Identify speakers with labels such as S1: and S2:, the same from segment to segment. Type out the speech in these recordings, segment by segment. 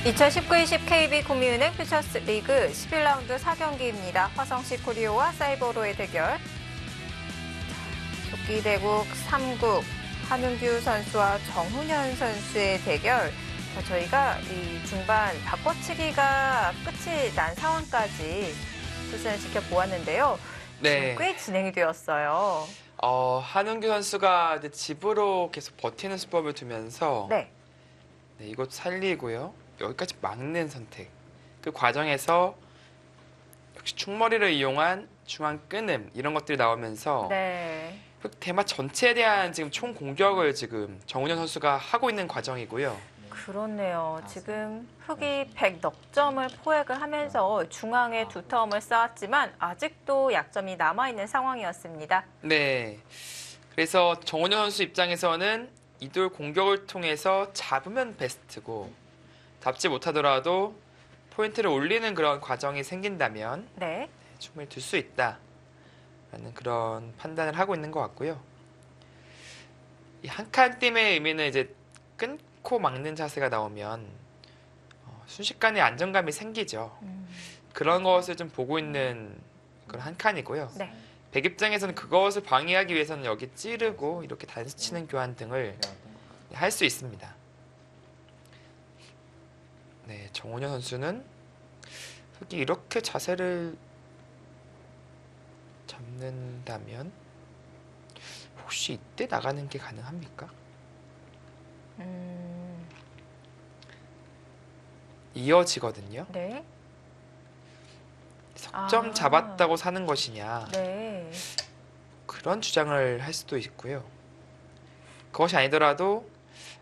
S1: 2019-20 KB 구미은행 퓨처스 리그 11라운드 4경기입니다. 화성시 코리오와 사이버로의 대결. 도끼대국 3국 한은규 선수와 정훈현 선수의 대결. 저희가 이 중반 바꿔치기가 끝이 난 상황까지 수순을 지켜보았는데요.
S2: 네.
S1: 꽤 진행이 되었어요.
S2: 한은규 선수가 이제 집으로 계속 버티는 수법을 두면서
S1: 네.
S2: 이곳 살리고요. 여기까지 막는 선택. 그 과정에서 역시 충머리를 이용한 중앙 끊음 이런 것들이 나오면서
S1: 네.
S2: 대마 전체에 대한 지금 총 공격을 지금 정훈현 선수가 하고 있는 과정이고요.
S1: 그렇네요. 지금 흑이 100 넉 점을 포획을 하면서 중앙에 두터움을 쌓았지만 아직도 약점이 남아있는 상황이었습니다.
S2: 네. 그래서 정훈현 선수 입장에서는 이돌 공격을 통해서 잡으면 베스트고 잡지 못하더라도 포인트를 올리는 그런 과정이 생긴다면
S1: 네.
S2: 충분히 둘 수 있다라는 그런 판단을 하고 있는 것 같고요. 이 한 칸 띠의 의미는 이제 끊고 막는 자세가 나오면 순식간에 안정감이 생기죠. 그런 것을 좀 보고 있는 그런 한 칸이고요.
S1: 네.
S2: 백 입장에서는 그것을 방해하기 위해서는 여기 찌르고 이렇게 단수 치는 교환 등을 할 수 있습니다. 네, 정훈현 선수는 흑이 이렇게 자세를 잡는다면 혹시 이때 나가는 게 가능합니까? 이어지거든요.
S1: 네.
S2: 석점 잡았다고 사는 것이냐
S1: 네.
S2: 그런 주장을 할 수도 있고요. 그것이 아니더라도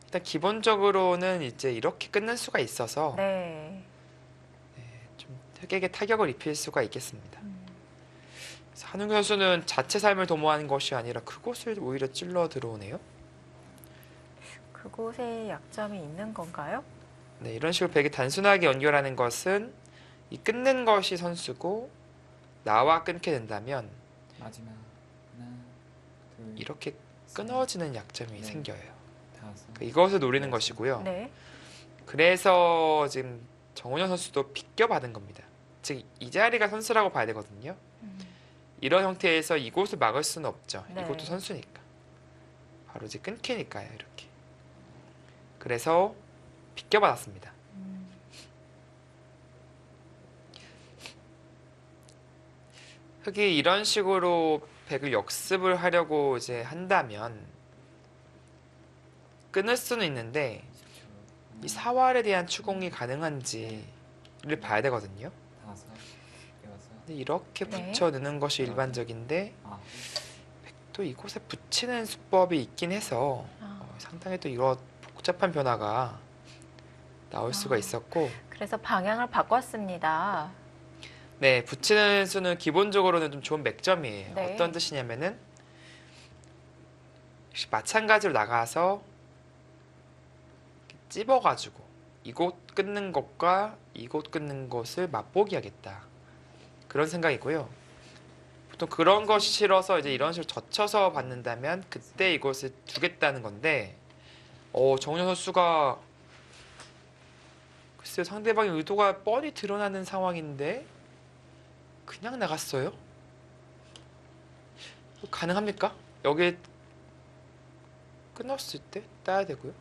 S2: 일단 기본적으로는 이제 이렇게 끝낼 수가 있어서
S1: 네.
S2: 좀 흑에게 타격을 입힐 수가 있겠습니다. 그래서 한웅 선수는 자체 삶을 도모하는 것이 아니라 그곳을 오히려 찔러 들어오네요.
S1: 그곳에 약점이 있는 건가요?
S2: 네, 이런 식으로 백이 단순하게 연결하는 것은 이 끊는 것이 선수고 나와 끊게 된다면
S3: 마지막 하나, 둘,
S2: 이렇게
S3: 셋,
S2: 끊어지는 약점이
S3: 네.
S2: 생겨요.
S3: 다섯,
S2: 이것을 노리는
S3: 여섯.
S2: 것이고요.
S1: 네.
S2: 그래서 지금 정훈현 선수도 비껴받은 겁니다. 즉 이 자리가 선수라고 봐야 되거든요. 이런 형태에서 이곳을 막을 수는 없죠.
S1: 네.
S2: 이것도 선수니까. 바로 이제 끊기니까요. 이렇게. 그래서 비껴받았습니다. 흑이 이런 식으로 백을 역습을 하려고 이제 한다면 끊을 수는 있는데 이 사활에 대한 추궁이 가능한지를 봐야 되거든요.
S3: 다섯, 여섯,
S2: 근데 이렇게
S1: 네.
S2: 붙여 넣는 것이 일반적인데
S3: 아홉,
S2: 또 이곳에 붙이는 수법이 있긴 해서 상당히 또 이런 복잡한 변화가 나올 수가 있었고
S1: 그래서 방향을 바꿨습니다.
S2: 네, 붙이는 수는 기본적으로는 좀 좋은 맥점이에요.
S1: 네.
S2: 어떤 뜻이냐면은 역시 마찬가지로 나가서 찝어가지고 이곳 끊는 것과 이곳 끊는 것을 맛보기 하겠다. 그런 생각이고요. 보통 그런 것이 싫어서 이제 이런 식으로 젖혀서 받는다면 그때 이것을 두겠다는 건데 정훈현 선수가 글쎄요, 상대방의 의도가 뻔히 드러나는 상황인데 그냥 나갔어요? 가능합니까? 여기에 끊었을 때 따야 되고요.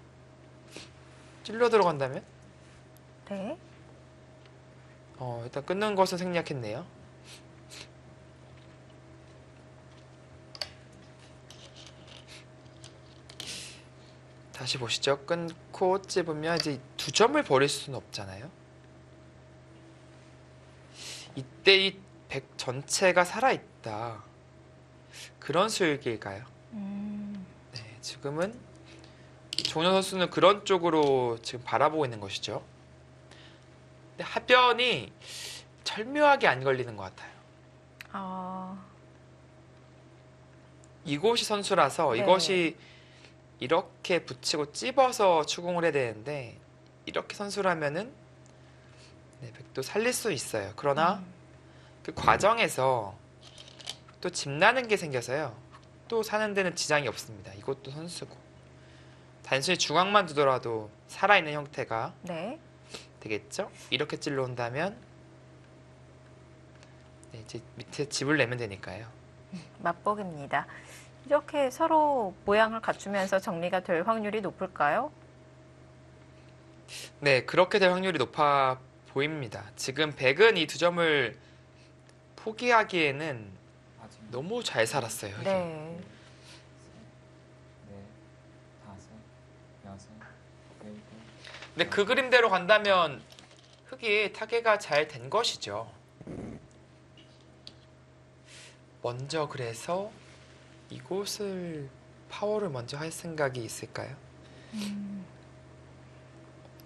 S2: 찔러 들어간다면?
S1: 네.
S2: 일단 끊는 것은 생략했네요. 다시 보시죠. 끊고 찝으면 이제 두 점을 버릴 수는 없잖아요. 이때 이 백 전체가 살아있다. 그런 수일일까요? 네, 지금은 정훈현 선수는 그런 쪽으로 지금 바라보고 있는 것이죠. 근데 하변이 절묘하게 안 걸리는 것 같아요. 이곳이 선수라서
S1: 네.
S2: 이것이 이렇게 붙이고 찝어서 추궁을 해야 되는데 이렇게 선수라면은 네, 백도 살릴 수 있어요. 그러나 그 과정에서 또 짚나는 게 생겨서요. 또 사는 데는 지장이 없습니다. 이것도 선수고 단순히 중앙만 두더라도 살아있는 형태가
S1: 네.
S2: 되겠죠? 이렇게 찔러 온다면 네, 이제 밑에 집을 내면 되니까요.
S1: 맛보기입니다. 이렇게 서로 모양을 갖추면서 정리가 될 확률이 높을까요?
S2: 네, 그렇게 될 확률이 높아 보입니다. 지금 백은 이 두 점을 포기하기에는
S3: 마지막
S2: 너무 잘 살았어요. 흑이.
S1: 네.
S3: 넷, 다섯, 여섯, 일곱.
S2: 근데 그 그림대로 간다면 흑이 타개가 잘 된 것이죠. 먼저 그래서 이곳을 파워를 먼저 할 생각이 있을까요?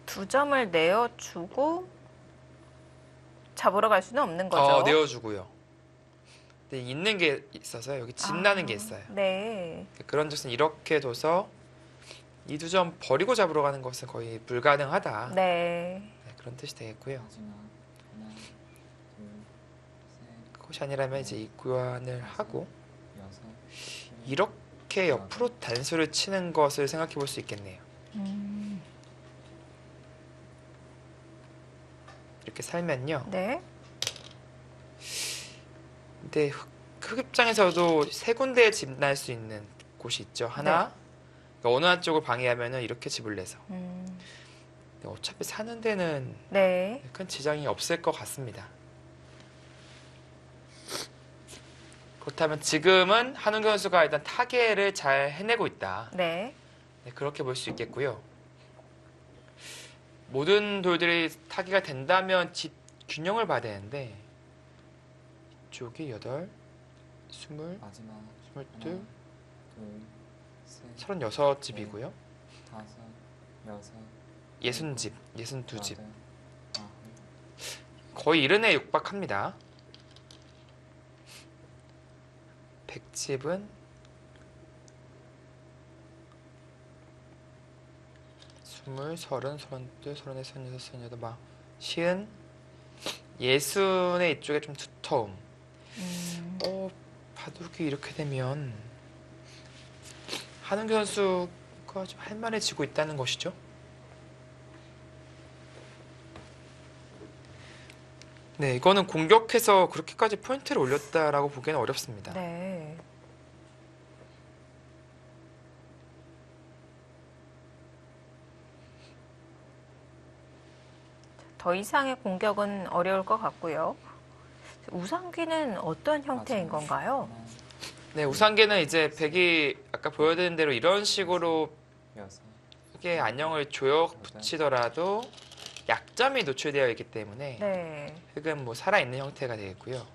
S1: 두 점을 내어주고 잡으러 갈 수는 없는 거죠.
S2: 내어주고요. 근데 있는 게 있어서 여기 집 나는 게 있어요.
S1: 네.
S2: 그런 뜻은 이렇게 둬서 이 두 점 버리고 잡으러 가는 것은 거의 불가능하다.
S1: 네.
S2: 네, 그런 뜻이 되겠고요.
S3: 마지막 하나, 둘, 셋,
S2: 그것이 아니라면 이제 이 교환을 하고
S3: 여섯, 일곱.
S2: 이렇게 옆으로 단수를 치는 것을 생각해 볼 수 있겠네요. 이렇게 살면요.
S1: 네.
S2: 근데 흑 입장에서도 세 군데에 집 날 수 있는 곳이 있죠. 하나, 그러니까 어느 한쪽을 방해하면은 이렇게 집을 내서. 근데 어차피 사는 데는
S1: 네.
S2: 큰 지장이 없을 것 같습니다. 그렇다면 지금은 한웅규 선수가 일단 타개를 잘 해내고 있다.
S1: 네.
S2: 네, 그렇게 볼 수 있겠고요. 모든 돌들이 타개가 된다면 집 균형을 봐야 되는데 이쪽이 8, 20,
S3: 마지막
S2: 22,
S3: 둘, 셋,
S2: 36집이고요.
S3: 다섯, 여섯,
S2: 60집, 62집.
S3: 여덟, 아홉.
S2: 거의 70에 육박합니다. 100집은 20, 30, 32, 34, 36, 38, 막 50, 60의 이쪽에 좀 두터움. 바둑이 이렇게 되면 한웅규 선수가 좀 할만해지고 있다는 것이죠. 네, 이거는 공격해서 그렇게까지 포인트를 올렸다라고 보기에는 어렵습니다.
S1: 네. 더 이상의 공격은 어려울 것 같고요. 우상귀는 어떤 형태인
S3: 마지막
S1: 건가요?
S3: 하나,
S2: 네, 우상개는 이제 백이 아까 보여드린 대로 이런 식으로
S3: 여섯,
S2: 이게 안녕을 조역 붙이더라도 약점이 노출되어 있기 때문에
S1: 네.
S2: 흑은 뭐 살아있는 형태가 되겠고요.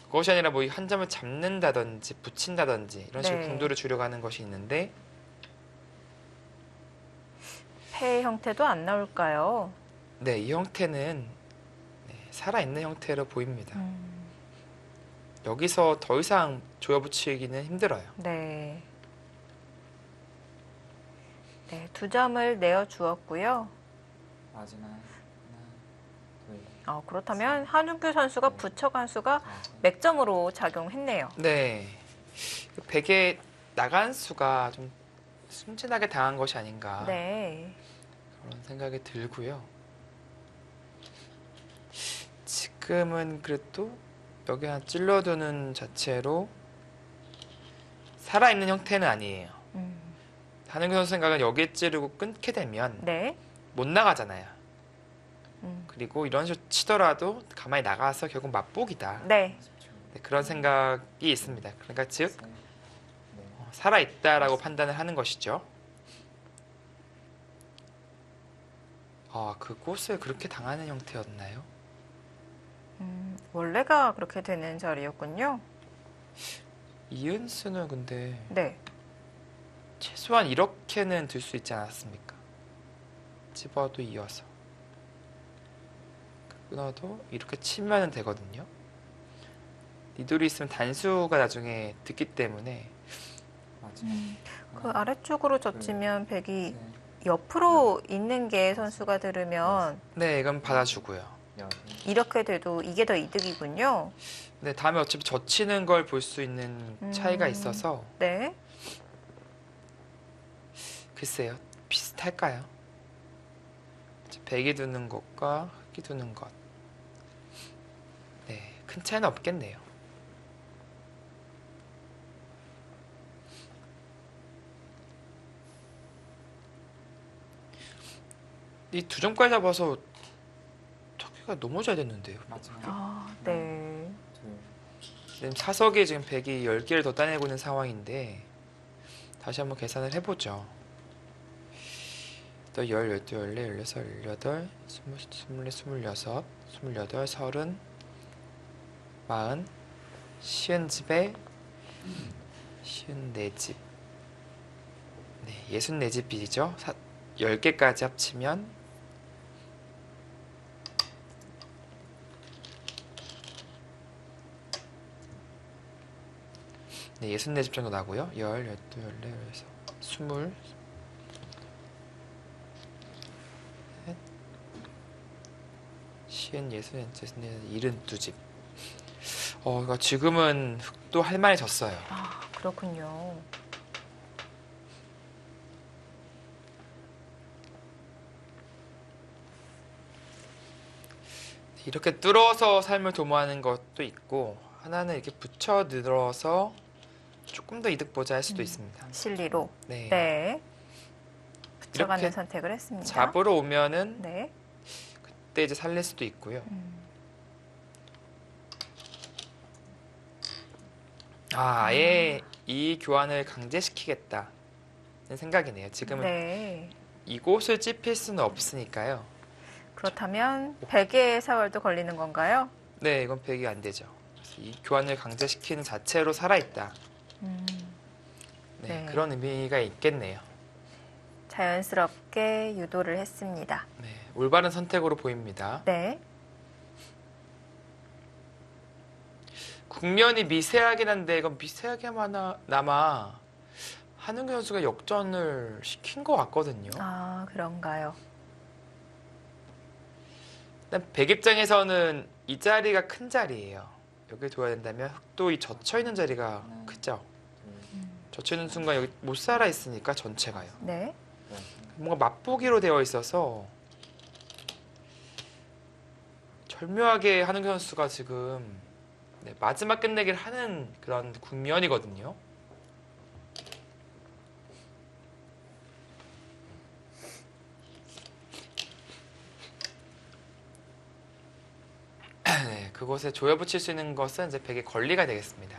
S2: 그것이 아니라 뭐 한 점을 잡는다든지 붙인다든지 이런 식으로
S1: 네.
S2: 궁도를 줄여가는 것이 있는데
S1: 폐 형태도 안 나올까요?
S2: 네, 이 형태는 네, 살아있는 형태로 보입니다. 여기서 더 이상 조여붙이기는 힘들어요.
S1: 네. 네, 두 점을 내어 주었고요.
S3: 마지막 하나, 둘,
S1: 그렇다면 한웅규 선수가 붙여간 수가
S3: 다섯,
S1: 맥점으로 작용했네요.
S2: 네, 백의 나간 수가 좀 순진하게 당한 것이 아닌가
S1: 네.
S2: 그런 생각이 들고요. 지금은 그래도 여기 하나 찔러두는 자체로 살아있는 형태는 아니에요. 한웅규 선수 생각은 여기에 찌르고 끊게 되면
S1: 네.
S2: 못 나가잖아요.
S1: 음.
S2: 그리고 이런 식으로 치더라도 가만히 나가서 결국 맛보기다.
S1: 네.
S3: 30초,
S2: 네, 그런 생각이 있습니다. 그러니까 즉
S3: 셋, 넷,
S2: 살아있다라고 판단을 하는 것이죠. 그곳을 그렇게 당하는 형태였나요?
S1: 원래가 그렇게 되는 자리였군요.
S2: 이은수는 근데
S1: 네.
S2: 최소한 이렇게는 들 수 있지 않았습니까? 집어도 이어서 끊어도 이렇게 치면 되거든요. 니돌이 있으면 단수가 나중에 듣기 때문에
S3: 마지막
S1: 그
S3: 하나,
S1: 아래쪽으로 젖히면 백이
S3: 셋,
S1: 옆으로 있는 게 선수가 들으면
S2: 네, 이건 받아주고요.
S3: 여덟,
S1: 이렇게 돼도 이게 더 이득이군요.
S2: 네, 다음에 어차피 젖히는 걸 볼 수 있는 차이가
S1: 음.
S2: 있어서
S1: 네.
S2: 글쎄요, 비슷할까요? 백이 두는 것과 흑이 두는 것. 네, 큰 차이는 없겠네요. 이 두 점까지 잡아서 터키가 너무 잘 됐는데요.
S3: 마지막
S1: 아, 네.
S3: 둘,
S2: 지금 사석에 지금 백이 10개를 더 따내고 있는 상황인데 다시 한번 계산을 해보죠. 또 10, 12, 14, 16, 18, 20, 24, 26, 30, 40, 50집에 54집. 네, 64집이죠. 10개까지 합치면 네, 64집 정도 나고요. 10, 12, 14, 15, 20, 60, 72집. 그러니까 지금은 흑도 할 만해 졌어요.
S1: 아, 그렇군요.
S2: 이렇게 뚫어서 삶을 도모하는 것도 있고 하나는 이렇게 붙여 늘어서 조금 더 이득 보자 할 수도 있습니다.
S1: 실리로.
S2: 네.
S1: 네. 붙여가는
S2: 이렇게
S1: 선택을 했습니다.
S2: 잡으러 오면은
S1: 네.
S2: 그때 이제 살릴 수도 있고요. 아예 이 교환을 강제시키겠다는 생각이네요. 지금은
S1: 네.
S2: 이곳을 찝힐 수는 없으니까요.
S1: 그렇다면 100의 세월도 걸리는 건가요?
S2: 네, 이건 백이 안 되죠. 그래서 이 교환을 강제시키는 자체로 살아있다.
S1: 음,
S2: 네,
S1: 네.
S2: 그런 의미가 있겠네요.
S1: 자연스럽게 유도를 했습니다.
S2: 네, 올바른 선택으로 보입니다.
S1: 네.
S2: 국면이 미세하긴 한데 이건 미세하게나마 한웅 선수가 역전을 시킨 것 같거든요.
S1: 아, 그런가요?
S2: 일단 백 입장에서는 이 자리가 큰 자리예요. 여기 둬야 된다면 흑도 이 젖혀 있는 자리가 크죠.
S3: 둘,
S2: 젖혀 있는 순간 여기 못 살아 있으니까 전체가요.
S1: 네.
S3: 여섯,
S2: 뭔가 맛보기로 되어 있어서 절묘하게 한웅 선수가 지금 네, 마지막 끝내기를 하는 그런 국면이거든요. 네, 그곳에 조여 붙일 수 있는 것은 이제 백의 권리가 되겠습니다.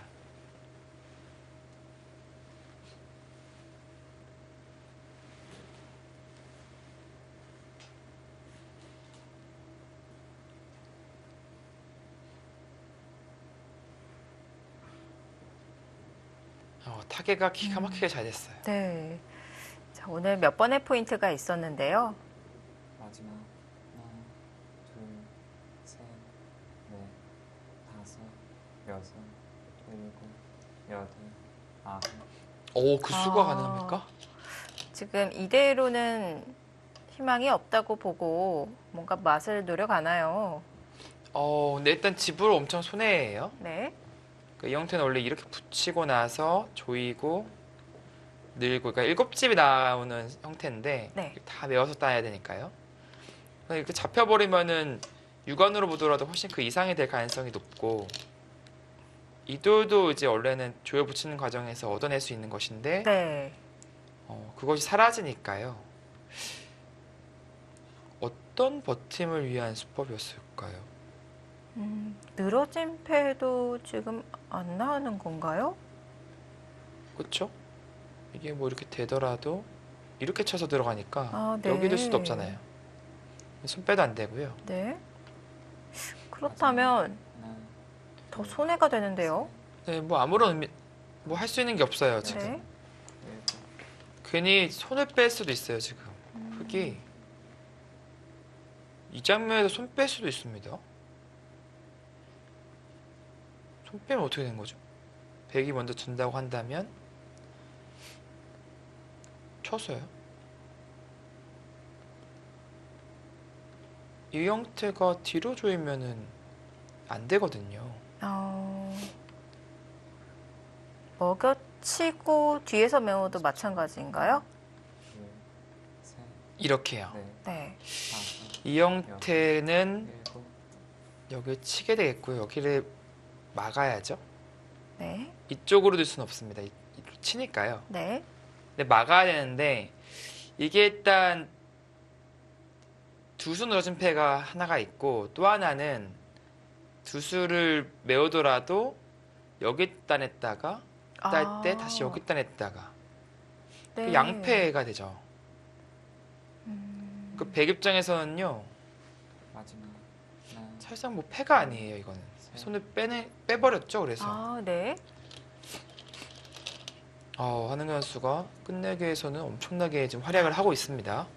S2: 타겟가 기가 막히게 잘 됐어요.
S1: 네. 자, 오늘 몇 번의 포인트가 있었는데요.
S3: 마지막 하나, 둘, 셋, 넷, 다섯, 여섯, 일곱, 여덟, 아홉.
S2: 그 수가
S1: 아.
S2: 가능합니까?
S1: 지금 이대로는 희망이 없다고 보고 뭔가 맛을 노려가나요?
S2: 근데 일단 집을 엄청 손해예요.
S1: 네.
S2: 이 형태는 원래 이렇게 붙이고 나서 조이고 늘고, 그러니까 7집이 나오는 형태인데
S1: 네.
S2: 다 메워서 따야 되니까요. 이렇게 잡혀버리면은 육안으로 보더라도 훨씬 그 이상이 될 가능성이 높고, 이 돌도 이제 원래는 조여 붙이는 과정에서 얻어낼 수 있는 것인데
S1: 네.
S2: 그것이 사라지니까요. 어떤 버팀을 위한 수법이었을까요?
S1: 늘어진 패도 지금 안 나오는 건가요?
S2: 그렇죠? 이게 뭐 이렇게 되더라도 이렇게 쳐서 들어가니까
S1: 아, 네.
S2: 여기 들 수도 없잖아요. 손빼도 안 되고요.
S1: 네. 그렇다면
S3: 하나,
S1: 더 손해가 되는데요.
S2: 네, 뭐 아무런 의미, 뭐 할 수 있는 게 없어요 지금.
S1: 네.
S3: 일곱,
S2: 괜히 손을 뺄 수도 있어요 지금. 흑이 이 장면에서 손 뺄 수도 있습니다. 손 빼면 어떻게 되는 거죠? 백이 먼저 준다고 한다면 쳤어요. 이 형태가 뒤로 조이면은 안 되거든요.
S1: 먹여치고 뒤에서 메워도 마찬가지인가요?
S3: 둘, 셋,
S2: 이렇게요.
S3: 넷,
S1: 네.
S3: 다섯,
S2: 이 형태는
S3: 7,
S2: 여기 치게 되겠고요. 여기를 막아야죠.
S1: 네.
S2: 이쪽으로 둘 수는 없습니다. 이로 치니까요.
S1: 네.
S2: 근데 막아야 되는데 이게 일단 두 수 늘어진 패가 하나가 있고 또 하나는 두 수를 메우더라도 여기다 냈다가 딸 때 다시 여기다 냈다가
S1: 네.
S2: 그 양패가 되죠.
S1: 음,
S2: 그 백 입장에서는요
S3: 마지막 하나,
S2: 사실상 뭐 패가 아니에요. 이거는 손을 빼버렸죠. 그래서
S1: 아, 네.
S2: 한은경 선수가 끝내기에서는 엄청나게 지금 활약을 하고 있습니다.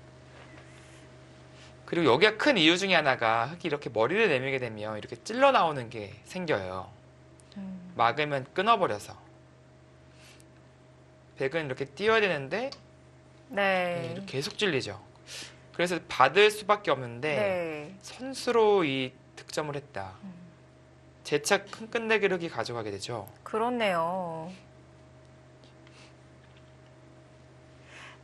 S2: 그리고 여기가 큰 이유 중에 하나가 흙이 이렇게 머리를 내밀게 되면 이렇게 찔러 나오는 게 생겨요. 막으면 끊어버려서. 백은 이렇게 띄워야 되는데
S1: 네.
S2: 이렇게 계속 찔리죠. 그래서 받을 수밖에 없는데
S1: 네.
S2: 선수로 이 득점을 했다.
S1: 음.
S2: 재차 큰 끝내기를 흙이 가져가게 되죠.
S1: 그렇네요.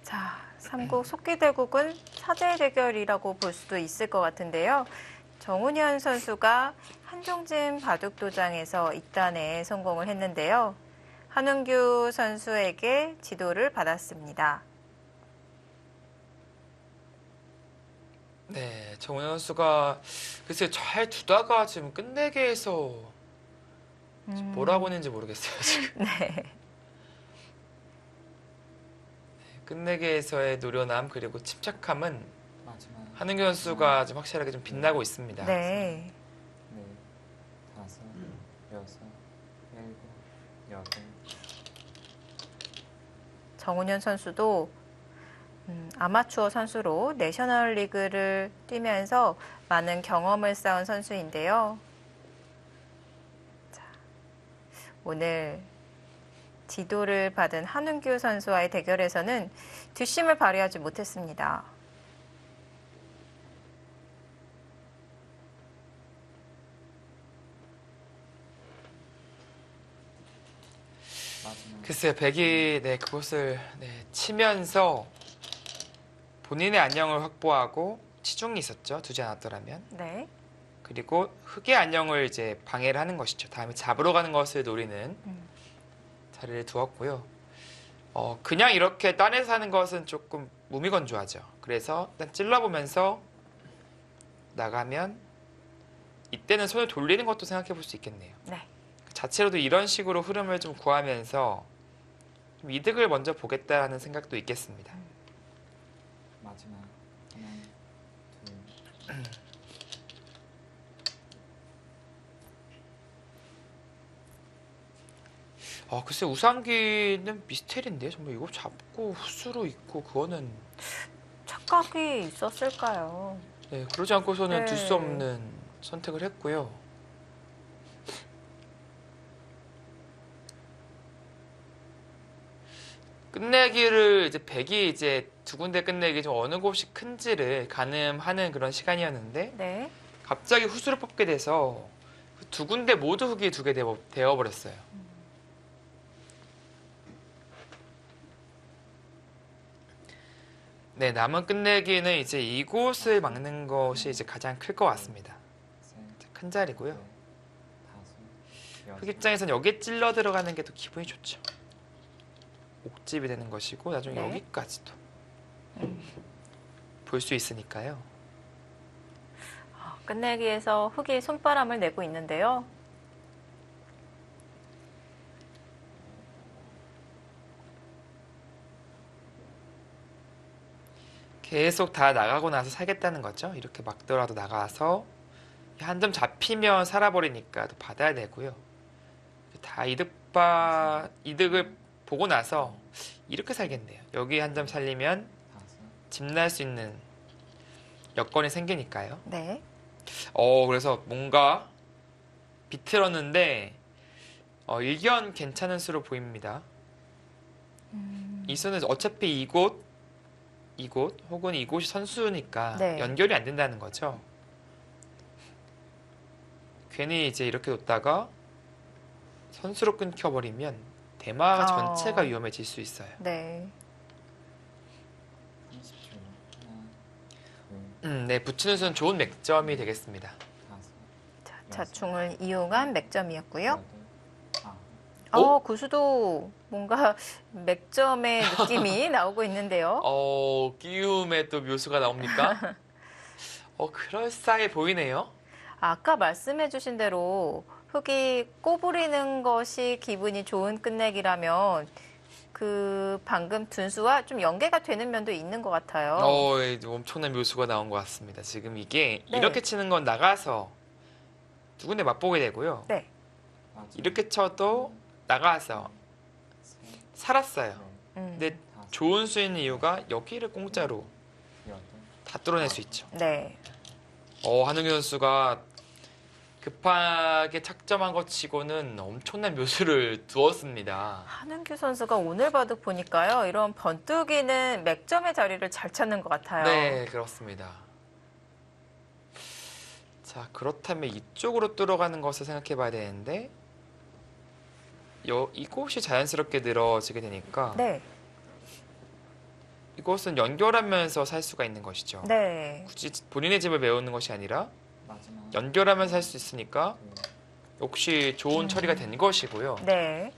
S1: 자, 삼국 속기대국은 사제의 대결이라고 볼 수도 있을 것 같은데요. 정훈현 선수가 한종진 바둑도장에서 입단에 성공을 했는데요. 한웅규 선수에게 지도를 받았습니다.
S2: 네, 정훈 선수가 글쎄 잘 두다가 지금 끝내기에서 뭐라고 했는지 모르겠어요. 지금.
S1: 네.
S2: 끝내기에서의 노련함 그리고 침착함은
S3: 마지막
S2: 한은규 선수가 좀 확실하게 좀 빛나고 있습니다.
S1: 네.
S3: 4, 5, 6, 7, 8.
S1: 정훈현 선수도 아마추어 선수로 내셔널 리그를 뛰면서 많은 경험을 쌓은 선수인데요. 자, 오늘 지도를 받은 한웅규 선수와의 대결에서는 뒷심을 발휘하지 못했습니다.
S3: 마지막
S2: 글쎄요, 백이 그곳을 치면서 본인의 안녕을 확보하고 치중이 있었죠. 두지 않았더라면.
S1: 네.
S2: 그리고 흑의 안녕을 이제 방해를 하는 것이죠. 다음에 잡으러 가는 것을 노리는 자리를 두었고요. 그냥 이렇게 딴에서 하는 것은 조금 무미건조하죠. 그래서 일단 찔러보면서 나가면 이때는 손을 돌리는 것도 생각해 볼 수 있겠네요.
S1: 네.
S2: 그 자체로도 이런 식으로 흐름을 좀 구하면서 좀 이득을 먼저 보겠다는 생각도 있겠습니다.
S3: 마지막 하나, 둘,
S2: 글쎄 우상기는 미스테리인데 정말 이거 잡고 후수로 있고 그거는
S1: 착각이 있었을까요?
S2: 그러지 않고서는
S1: 네.
S2: 둘 수 없는 선택을 했고요. 끝내기를 이제 백이 이제 두 군데 끝내기 좀 어느 곳이 큰지를 가늠하는 그런 시간이었는데
S1: 네.
S2: 갑자기 후수를 뽑게 돼서 그 두 군데 모두 흙이 두 개 되어버렸어요. 네, 남은 끝내기는 이제 이곳을 막는 것이 이제 가장 클 것 같습니다.
S3: 셋,
S2: 큰 자리고요.
S3: 넷, 다섯,
S2: 흙
S3: 여섯.
S2: 입장에서는 여기에 찔러 들어가는 게 더 기분이 좋죠. 옥집이 되는 것이고 나중에
S1: 네.
S2: 여기까지도 볼 수 있으니까요.
S1: 끝내기에서 흑이 손바람을 내고 있는데요.
S2: 계속 다 나가고 나서 살겠다는 거죠. 이렇게 막더라도 나가서 한 점 잡히면 살아버리니까 또 받아야 되고요. 다 이득을 보고 나서 이렇게 살겠네요. 여기 한 점 살리면
S3: 다섯,
S2: 집 날 수 있는 여건이 생기니까요.
S1: 네.
S2: 그래서 뭔가 비틀었는데 일견 괜찮은 수로 보입니다. 이 수는 어차피 이곳 혹은 이곳이 선수니까
S1: 네.
S2: 연결이 안 된다는 거죠. 괜히 이제 이렇게 뒀다가 선수로 끊겨버리면 대마가 전체가 위험해질 수 있어요.
S1: 네.
S3: 30초. 하나, 둘,
S2: 네, 붙이는 수는 좋은 맥점이 되겠습니다.
S3: 다섯,
S1: 자, 자충을 이용한 맥점이었고요.
S3: 여덟, 아홉,
S1: 구수도 뭔가 맥점의 느낌이 나오고 있는데요.
S2: 끼움에 또 묘수가 나옵니까? 그럴싸해 보이네요.
S1: 아까 말씀해주신 대로 흙이 꼬부리는 것이 기분이 좋은 끝내기라면 그 방금 둔수와 좀 연계가 되는 면도 있는 것 같아요.
S2: 엄청난 묘수가 나온 것 같습니다. 지금 이게
S1: 네.
S2: 이렇게 치는 건 나가서 두 군데 맛보게 되고요.
S1: 네.
S3: 마지막,
S2: 이렇게 쳐도 나가서
S3: 셋,
S2: 살았어요.
S3: 넷,
S1: 음,
S2: 근데
S3: 다섯,
S2: 좋은 수인 이유가 여기를 공짜로
S3: 여덟,
S2: 다 뚫어낼 수 있죠.
S1: 네.
S2: 한웅규 선수가 급하게 착점한 것 치고는 엄청난 묘수를 두었습니다.
S1: 한은규 선수가 오늘 바둑 보니까요. 이런 번뜩이는 맥점의 자리를 잘 찾는 것 같아요.
S2: 네, 그렇습니다. 자, 그렇다면 이쪽으로 뚫어가는 것을 생각해 봐야 되는데 이곳이 자연스럽게 늘어지게 되니까
S1: 네.
S2: 이곳은 연결하면서 살 수가 있는 것이죠.
S1: 네.
S2: 굳이 본인의 집을 메우는 것이 아니라
S3: 마지막,
S2: 연결하면서 할 수 있으니까
S3: 둘,
S2: 역시 좋은 처리가 된 것이고요.
S1: 네.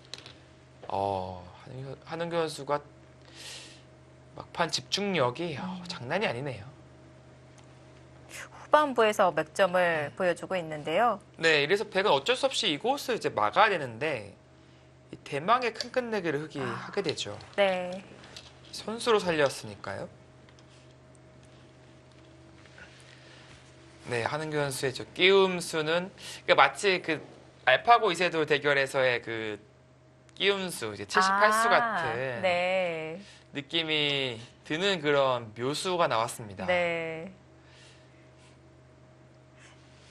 S2: 한은규 선수가 막판 집중력이 장난이 아니네요.
S1: 후반부에서 맥점을 보여주고 있는데요.
S2: 네, 이래서 백은 어쩔 수 없이 이곳을 이제 막아야 되는데 이 대망의 큰 끝내기를 흙이 하게 되죠.
S1: 네.
S2: 선수로 살렸으니까요. 네, 한은규 선수의 저 끼움수는 그러니까 마치 그 알파고 이세돌 대결에서의 그 끼움수 이제 78수 같은
S1: 네.
S2: 느낌이 드는 그런 묘수가 나왔습니다.
S1: 네.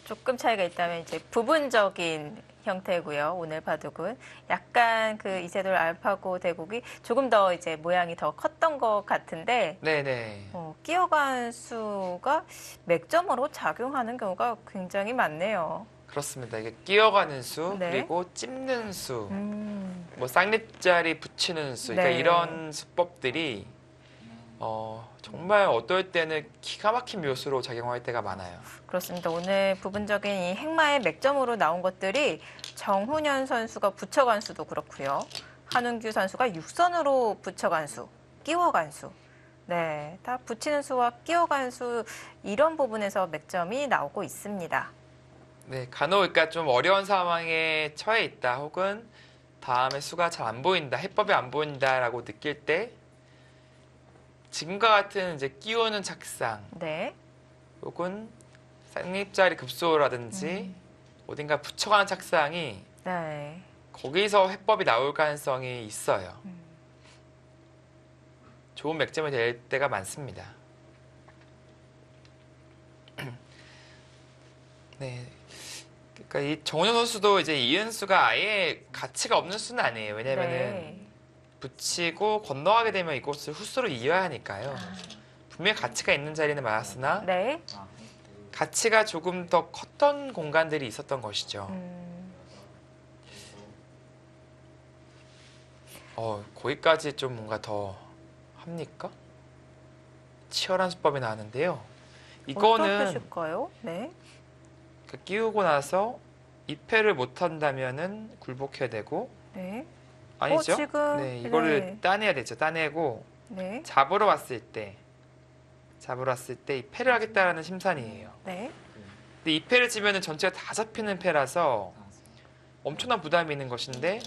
S1: 조금 차이가 있다면 이제 부분적인 형태고요. 오늘 바둑은 약간 그 이세돌 알파고 대국이 조금 더 이제 모양이 더 컸던 것 같은데
S2: 네네.
S1: 끼어간 수가 맥점으로 작용하는 경우가 굉장히 많네요.
S2: 그렇습니다. 이게 끼어가는 수
S1: 네.
S2: 그리고 찝는 수,
S1: 음,
S2: 뭐 쌍립자리 붙이는 수, 그러니까
S1: 네.
S2: 이런 수법들이 정말 어떨 때는 기가 막힌 묘수로 작용할 때가 많아요.
S1: 그렇습니다. 오늘 부분적인 이 행마의 맥점으로 나온 것들이 정훈현 선수가 붙여간 수도 그렇고요. 한웅규 선수가 육선으로 붙여간 수, 끼워간 수. 네, 다 붙이는 수와 끼워간 수 이런 부분에서 맥점이 나오고 있습니다.
S2: 네, 간혹 그러니까 좀 어려운 상황에 처해 있다 혹은 다음에 수가 잘 안 보인다, 해법이 안 보인다라고 느낄 때 지금과 같은 이제 끼우는 착상
S1: 네.
S2: 혹은 쌍립자리 급소라든지 어딘가 붙여가는 착상이
S1: 네.
S2: 거기서 해법이 나올 가능성이 있어요. 좋은 맥점이 될 때가 많습니다. 네. 그러니까 이 정은영 선수도 이제 이은수가 아예 가치가 없는 수는 아니에요. 왜냐면은
S1: 네.
S2: 붙이고 건너가게 되면 이곳을 후수로 이어야 하니까요. 분명히 가치가 있는 자리는 많았으나
S1: 네.
S3: 아홉,
S2: 가치가 조금 더 컸던 공간들이 있었던 것이죠. 거기까지 좀 뭔가 더 합니까? 치열한 수법이 나왔는데요. 이거는
S1: 어떠실까요? 네.
S2: 끼우고 나서 입회를 못 한다면은 굴복해야 되고
S1: 네.
S2: 아니죠?
S1: 지금
S2: 네, 이거를
S1: 네.
S2: 따내야 되죠. 따내고
S1: 네.
S2: 잡으러 왔을 때 이 패를 하겠다라는 심산이에요.
S1: 네.
S2: 근데 이 패를 지면은 전체가 다 잡히는 패라서
S3: 다섯,
S2: 엄청난 부담이 있는 것인데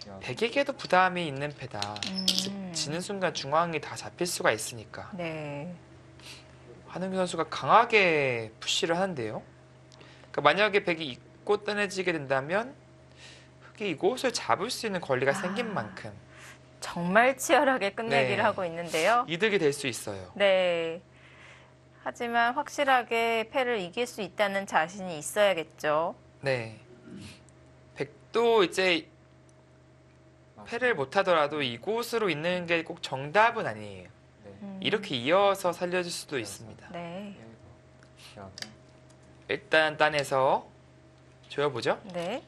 S3: 여덟,
S2: 백에게도 부담이 있는 패다.
S1: 음.
S2: 즉 지는 순간 중앙이 다 잡힐 수가 있으니까
S1: 네.
S2: 한은규 선수가 강하게 푸시를 하는데요. 그러니까 만약에 백이 잊고 떠내지게 된다면 흑이 이곳을 잡을 수 있는 권리가 생긴 만큼
S1: 정말 치열하게 끝내기를
S2: 네.
S1: 하고 있는데요.
S2: 이득이 될 수 있어요.
S1: 네. 하지만 확실하게 패를 이길 수 있다는 자신이 있어야겠죠.
S2: 네. 백도 이제
S3: 마지막,
S2: 패를 못하더라도 이곳으로 있는 게 꼭 정답은 아니에요.
S3: 네,
S2: 이렇게 이어서 살려줄 수도 있습니다.
S1: 네.
S3: 일곱, 여덟,
S2: 일단 딴에서 조여보죠.
S1: 네.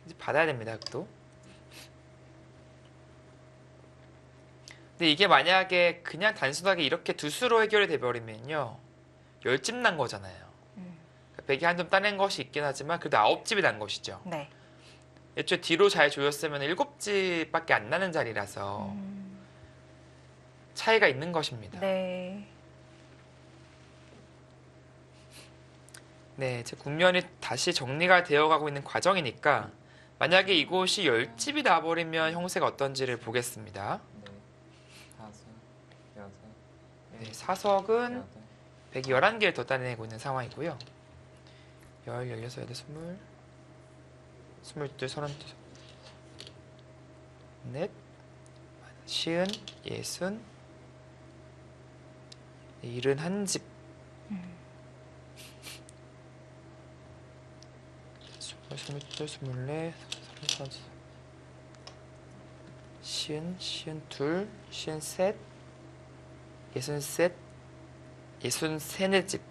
S2: 이제 받아야 됩니다. 또. 근데 이게 만약에 그냥 단순하게 이렇게 두 수로 해결이 돼버리면요. 10집 난 거잖아요.
S1: 음.
S2: 그러니까 백이 한 점 따낸 것이 있긴 하지만 그래도 9집이 난 것이죠.
S1: 네.
S2: 애초에 뒤로 잘 조였으면 7집밖에 안 나는 자리라서 차이가 있는 것입니다.
S1: 네.
S2: 네, 제 국면이 다시 정리가 되어가고 있는 과정이니까 만약에 이곳이 10집이 나버리면 형세가 어떤지를 보겠습니다.
S3: 네, 다섯, 여섯,
S2: 네,
S3: 일곱,
S2: 사석은
S3: 여덟,
S2: 111개를 더 따내고 있는 상황이고요. 16, 16, 20, 22, 32, 넷, 시은, 예순, 71집, 22, 24, 33, 시은, 시은둘, 시은셋, 예순셋, 예순세네 집.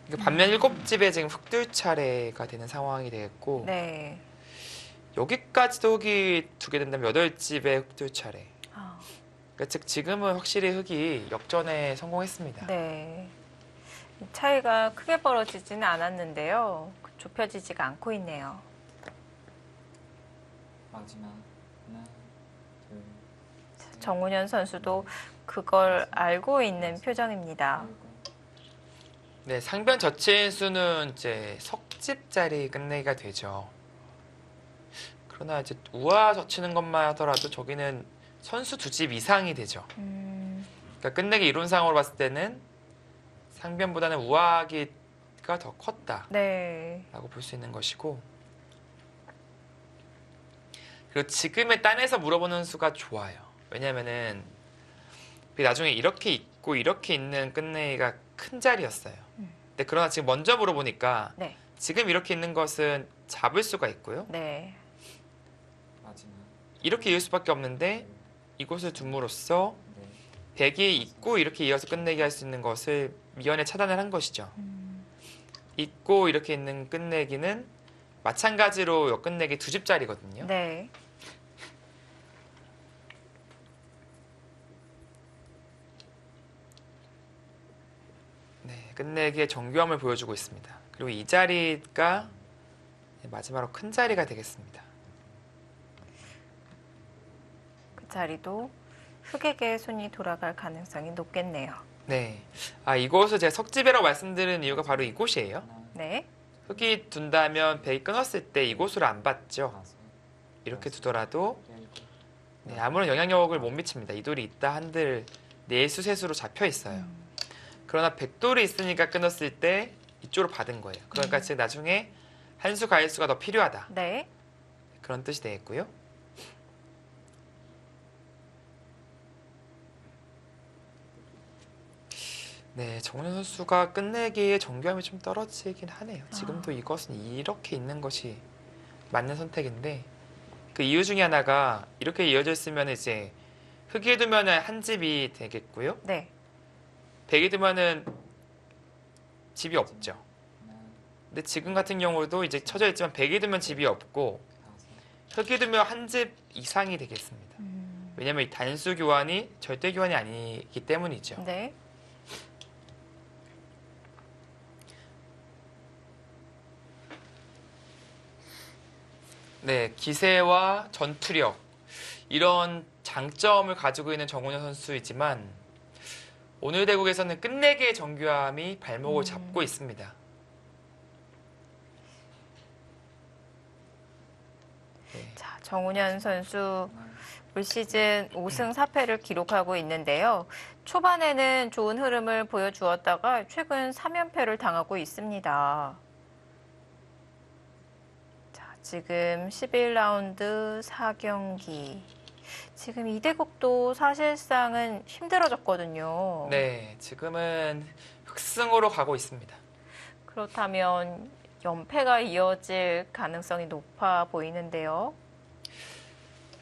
S2: 그러니까 반면 7집에 지금 흙들 차례가 되는 상황이 되겠고
S1: 네.
S2: 여기까지도 흙이 두게 된다면 8집에 흙들 차례.
S1: 아,
S2: 그러니까 즉 지금은 확실히 흙이 역전에 성공했습니다.
S1: 네. 차이가 크게 벌어지지는 않았는데요. 좁혀지지가 않고 있네요.
S3: 마지막 하나, 둘, 셋,
S1: 정훈현 선수도 그걸 알고 있는 표정입니다.
S3: 일곱,
S2: 네, 상변 저치인 수는 이제 석집짜리 끝내기가 되죠. 그러나 이제 우아 젖히는 것만 하더라도 저기는 선수 2집 이상이 되죠. 그러니까 끝내기 이론상으로 봤을 때는 상변보다는 우아하기가 더 컸다라고
S1: 네.
S2: 볼 수 있는 것이고, 그리고 지금의 딴에서 물어보는 수가 좋아요. 왜냐면은 나중에 이렇게 있고 이렇게 있는 끝내기가 큰 자리였어요. 근데 그러나 지금 먼저 물어보니까
S1: 네.
S2: 지금 이렇게 있는 것은 잡을 수가 있고요.
S1: 네.
S3: 마지막
S2: 이렇게 이을 수밖에 없는데 이곳을 둠으로써
S3: 네,
S2: 백이 있고 이렇게 이어서 끝내기 할 수 있는 것을 미연에 차단을 한 것이죠. 있고 이렇게 있는 끝내기는 마찬가지로 역끝내기 2집짜리거든요.
S1: 네.
S2: 네, 끝내기의 정교함을 보여주고 있습니다. 그리고 이 자리가 마지막으로 큰 자리가 되겠습니다.
S1: 그 자리도 흑에게 손이 돌아갈 가능성이 높겠네요.
S2: 네, 이곳을 제가 석집이라고 말씀드리는 이유가 바로 이곳이에요.
S3: 하나,
S1: 네.
S2: 흙이 둔다면 백이 끊었을 때 이곳으로 안 받죠.
S3: 다섯,
S2: 이렇게 두더라도
S3: 일곱,
S2: 네, 아무런 영향력을 못 미칩니다. 이 돌이 있다 한들 내수셋으로 잡혀 있어요. 그러나 백돌이 있으니까 끊었을 때 이쪽으로 받은 거예요. 그러니까 즉 나중에 한 수 가일수가 더 필요하다.
S1: 네.
S2: 그런 뜻이 되겠고요. 네, 정훈현 선수가 끝내기의 정교함이 좀 떨어지긴 하네요. 지금도 이것은 이렇게 있는 것이 맞는 선택인데 그 이유 중에 하나가 이렇게 이어져 있으면 이제 흙이 두면 한 집이 되겠고요.
S1: 네.
S2: 백이 두면은 집이 없죠.
S3: 하나,
S2: 근데 지금 같은 경우도 이제 쳐져 있지만 백이 두면 집이 없고
S3: 다섯,
S2: 흙이 두면 한 집 이상이 되겠습니다. 왜냐면 이 단수 교환이 절대 교환이 아니기 때문이죠.
S1: 네.
S2: 네, 기세와 전투력 이런 장점을 가지고 있는 정훈현 선수이지만 오늘 대국에서는 끝내기의 정교함이 발목을 잡고 있습니다. 네.
S1: 자, 정훈현 선수
S3: 하나,
S1: 올 시즌 5승 4패를 기록하고 있는데요. 초반에는 좋은 흐름을 보여주었다가 최근 3연패를 당하고 있습니다. 자, 지금 11라운드 4경기. 지금 이대국도 사실상은 힘들어졌거든요.
S2: 네, 지금은 흑승으로 가고 있습니다.
S1: 그렇다면 연패가 이어질 가능성이 높아 보이는데요.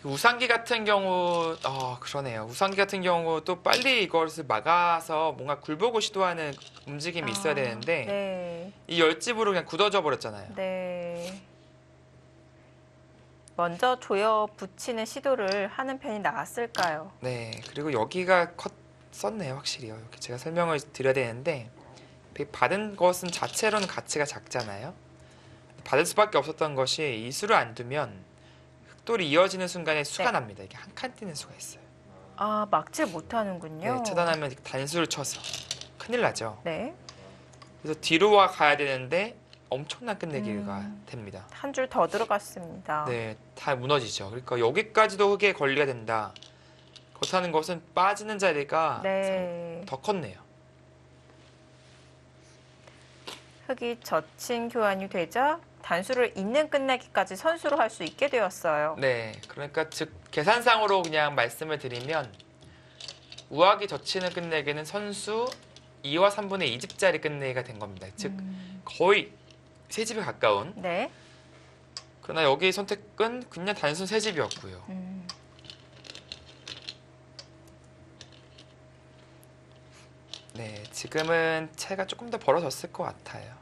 S2: 우상기 같은 경우, 그러네요. 우상기 같은 경우 또 빨리 이것을 막아서 뭔가 굴보고 시도하는 움직임이 있어야 되는데
S1: 네.
S2: 이 열집으로 그냥 굳어져 버렸잖아요.
S1: 네. 먼저 조여 붙이는 시도를 하는 편이 나았을까요?
S2: 네, 그리고 여기가 컸었네요, 확실히요. 이렇게 제가 설명을 드려야 되는데 받은 것은 자체로는 가치가 작잖아요. 받을 수밖에 없었던 것이 이 수를 안 두면 흑돌이 이어지는 순간에 수가
S1: 네.
S2: 납니다. 이게 한 칸 뛰는 수가 있어요.
S1: 아, 막질 못하는군요.
S2: 네, 차단하면 단수를 쳐서 큰일 나죠.
S1: 네.
S2: 그래서 뒤로 가야 되는데 엄청난 끝내기가 됩니다.
S1: 한 줄 더 들어갔습니다.
S2: 네, 다 무너지죠. 그러니까 여기까지도 흙에 걸리게 된다. 그렇다는 것은 빠지는 자리가
S1: 네.
S2: 더 컸네요.
S1: 흙이 젖힌 교환이 되자 단수를 있는 끝내기까지 선수로 할 수 있게 되었어요.
S2: 네, 그러니까 즉 계산상으로 그냥 말씀을 드리면 우악이 젖히는 끝내기는 선수 2와 3분의 2집짜리 끝내기가 된 겁니다. 즉 거의 세 집에 가까운.
S1: 네.
S2: 그러나 여기 선택은 그냥 단순 세 집이었고요. 네, 지금은 차이가 조금 더 벌어졌을 것 같아요.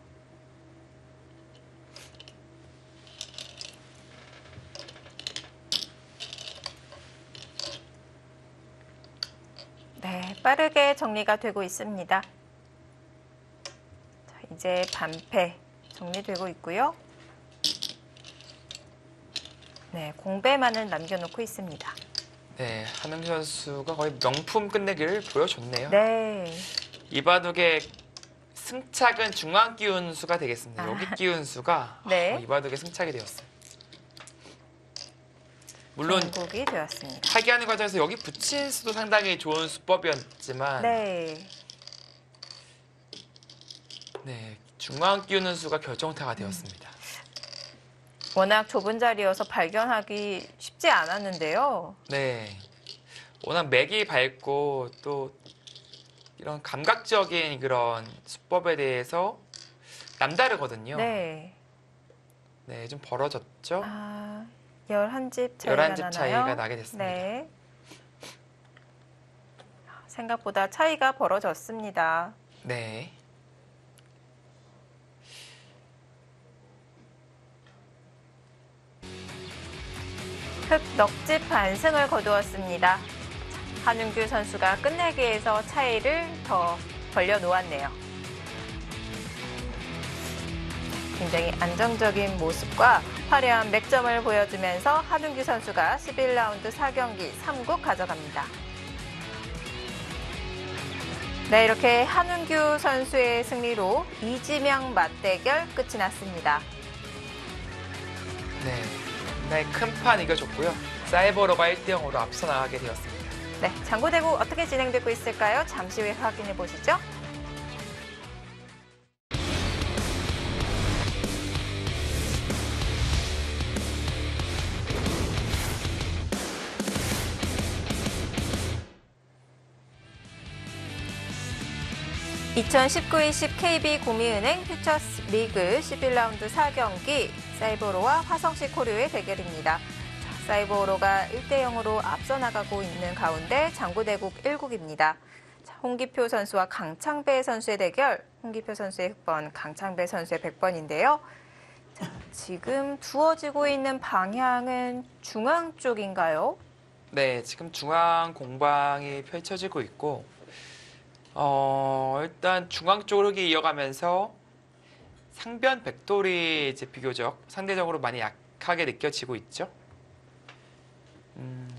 S1: 네, 빠르게 정리가 되고 있습니다. 자, 이제 반패 정리되고 있고요. 네, 공배만을 남겨놓고 있습니다.
S2: 네, 한웅 선수가 거의 명품 끝내기를 보여줬네요.
S1: 네.
S2: 이바둑의 승착은 중앙 기운수가 되겠습니다. 여기 기운수가
S1: 네.
S2: 이바둑의 승착이 되었어요. 물론
S1: 정국이 되었습니다.
S2: 타기하는 과정에서 여기 붙인 수도 상당히 좋은 수법이었지만
S1: 네.
S2: 네, 중앙 기우는 수가 결정타가 되었습니다.
S1: 워낙 좁은 자리여서 발견하기 쉽지 않았는데요.
S2: 네, 워낙 맥이 밝고 또 이런 감각적인 그런 수법에 대해서 남다르거든요.
S1: 네.
S2: 네, 좀 벌어졌죠.
S1: 아, 11집 차이가
S2: 11집
S1: 나나요?
S2: 차이가 나게 됐습니다.
S1: 네. 생각보다 차이가 벌어졌습니다.
S2: 네.
S1: 흑 넉집 반승을 거두었습니다. 한웅규 선수가 끝내기에서 차이를 더 벌려 놓았네요. 굉장히 안정적인 모습과 화려한 맥점을 보여주면서 한웅규 선수가 11라운드 4경기 3국 가져갑니다. 네, 이렇게 한웅규 선수의 승리로 이지명 맞대결 끝이 났습니다.
S2: 네, 상당히 큰 판 이겨줬고요. 사이버로가 1대0으로 앞서 나가게 되었습니다.
S1: 네, 장고대구 어떻게 진행되고 있을까요? 잠시 후에 확인해 보시죠. (2019-20 KB 구미은행 퓨처스 리그) 11라운드 4경기 사이버로와 화성시 코류의 대결입니다. 사이버로가 1대0으로 앞서 나가고 있는 가운데 장고대국 1국입니다. 홍기표 선수와 강창배 선수의 대결, 홍기표 선수의 흑번, 강창배 선수의 100번인데요. 지금 두어지고 있는 방향은 중앙 쪽인가요?
S2: 네, 지금 중앙 공방이 펼쳐지고 있고 일단 중앙 쪽으로 흙이 이어가면서 상변 백돌이 이제 비교적 상대적으로 많이 약하게 느껴지고 있죠.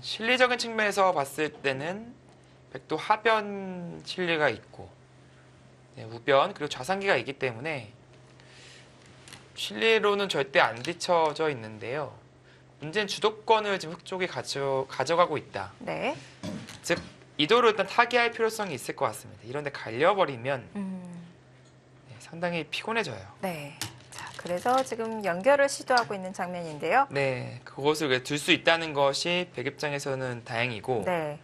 S2: 실리적인 측면에서 봤을 때는 백도 하변 실리가 있고 네, 우변 그리고 좌상기가 있기 때문에 실리로는 절대 안 뒤쳐져 있는데요. 문제는 주도권을 지금 흑 쪽이 가져가고 있다.
S1: 네.
S2: 즉 이도로 일단 타개할 필요성이 있을 것 같습니다. 이런데 갈려버리면 네, 상당히 피곤해져요.
S1: 네. 자, 그래서 지금 연결을 시도하고 있는 장면인데요.
S2: 네, 그것을 둘 수 있다는 것이 백 입장에서는 다행이고
S1: 네.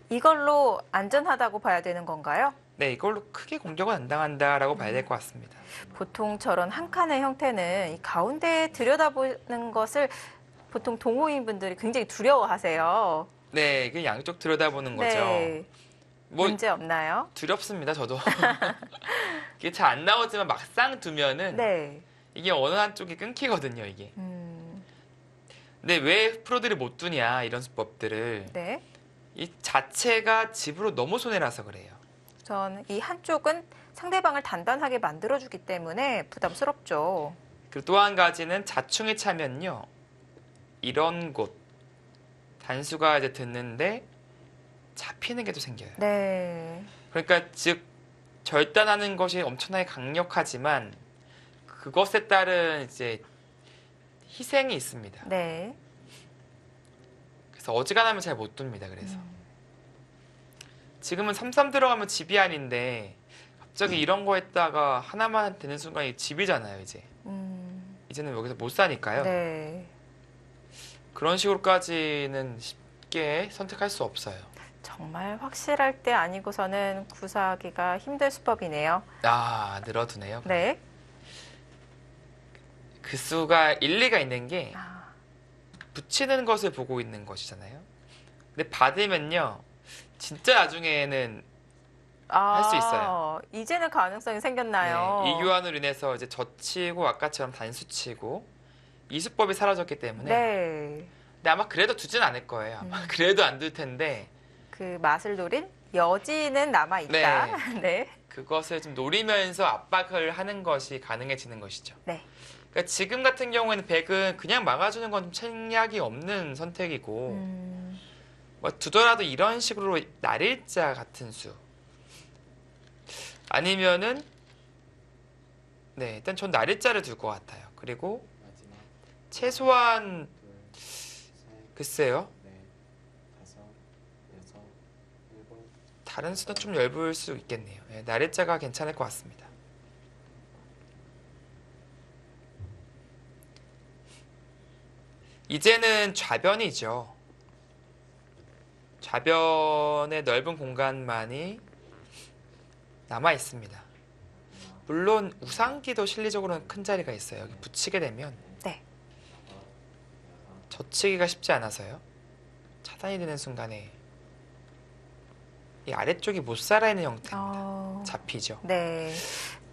S1: 이걸로 안전하다고 봐야 되는 건가요?
S2: 네, 이걸로 크게 공격은 안 당한다라고 봐야 될 것 같습니다.
S1: 보통 저런 한 칸의 형태는 이 가운데에 들여다보는 것을 보통 동호인분들이 굉장히 두려워하세요.
S2: 네, 이게 양쪽 들여다보는 거죠.
S1: 네.
S2: 뭐
S1: 문제 없나요?
S2: 두렵습니다, 저도. 이게 잘 안 나오지만 막상 두면은
S1: 네.
S2: 이게 어느 한쪽이 끊기거든요, 이게. 근데 왜 프로들이 못 두냐, 이런 수법들을.
S1: 네.
S2: 이 자체가 집으로 너무 손해라서 그래요.
S1: 우선 이 한쪽은 상대방을 단단하게 만들어주기 때문에 부담스럽죠.
S2: 그리고 또 한 가지는 자충이 차면요. 이런 곳 단수가 이제 듣는데 잡히는 게 또 생겨요.
S1: 네.
S2: 그러니까 즉 절단하는 것이 엄청나게 강력하지만 그것에 따른 이제 희생이 있습니다.
S1: 네.
S2: 그래서 어지간하면 잘 못 둡니다. 그래서 지금은 3-3 들어가면 집이 아닌데 갑자기 이런 거 했다가 하나만 되는 순간이 집이잖아요. 이제는 여기서 못 사니까요.
S1: 네.
S2: 그런 식으로까지는 쉽게 선택할 수 없어요.
S1: 정말 확실할 때 아니고서는 구사하기가 힘들 수법이네요.
S2: 아, 늘어두네요.
S1: 네.
S2: 그 수가 일리가 있는 게
S1: 아,
S2: 붙이는 것을 보고 있는 것이잖아요. 근데 받으면요. 진짜 나중에는 할수 있어요.
S1: 이제는 가능성이 생겼나요?
S2: 네, 이 교환으로 인해서 이제 젖히고 아까처럼 단수치고 이수법이 사라졌기 때문에
S1: 네.
S2: 근데 아마 그래도 두진 않을 거예요. 아마 그래도 안 둘 텐데
S1: 그 맛을 노린 여지는 남아있다. 네.
S2: 그것을 좀 노리면서 압박을 하는 것이 가능해지는 것이죠.
S1: 네.
S2: 그러니까 지금 같은 경우에는 백은 그냥 막아주는 건 좀 책략이 없는 선택이고 뭐 두더라도 이런 식으로 날일자 같은 수 아니면은 네 일단 전 날일자를 둘 것 같아요. 그리고
S3: 마지막
S2: 최소한
S3: 둘, 셋,
S2: 글쎄요
S3: 넷, 다섯, 여섯, 일곱.
S2: 다른 수도 좀 얇을 수 있겠네요. 네, 날일자가 괜찮을 것 같습니다. 이제는 좌변이죠. 좌변의 넓은 공간만이 남아 있습니다. 물론 우상기도 실리적으로는 큰 자리가 있어요. 여기 붙이게 되면
S1: 네.
S2: 젖히기가 쉽지 않아서요. 차단이 되는 순간에 이 아래쪽이 못 살아있는 형태입니다. 잡히죠.
S1: 네.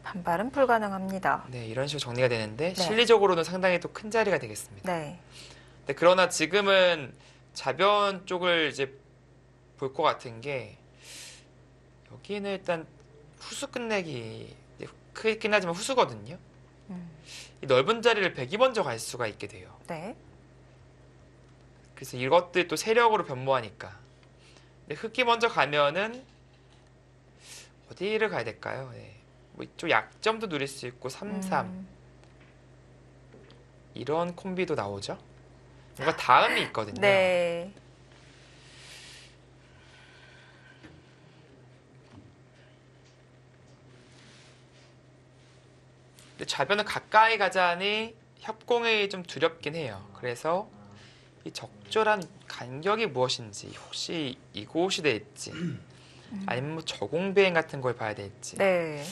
S1: 반발은 불가능합니다.
S2: 네, 이런 식으로 정리가 되는데
S1: 네.
S2: 실리적으로는 상당히 또 큰 자리가 되겠습니다.
S1: 네.
S2: 네, 그러나 지금은 좌변 쪽을 이제 볼 것 같은 게 여기는 일단 후수 끝내기 크긴 하지만 후수거든요. 이 넓은 자리를 백이 먼저 갈 수가 있게 돼요.
S1: 네.
S2: 그래서 이것들이 또 세력으로 변모하니까. 근데 흑이 먼저 가면은 어디를 가야 될까요? 네. 뭐 이쪽 약점도 누릴 수 있고 3-3 이런 콤비도 나오죠. 뭔가 다음이 있거든요.
S1: 네.
S2: 근데 좌변은 가까이 가자니 협공이 좀 두렵긴 해요. 그래서 이 적절한 간격이 무엇인지 혹시 이곳이 될지 아니면 뭐 저공비행 같은 걸 봐야 될지
S1: 네.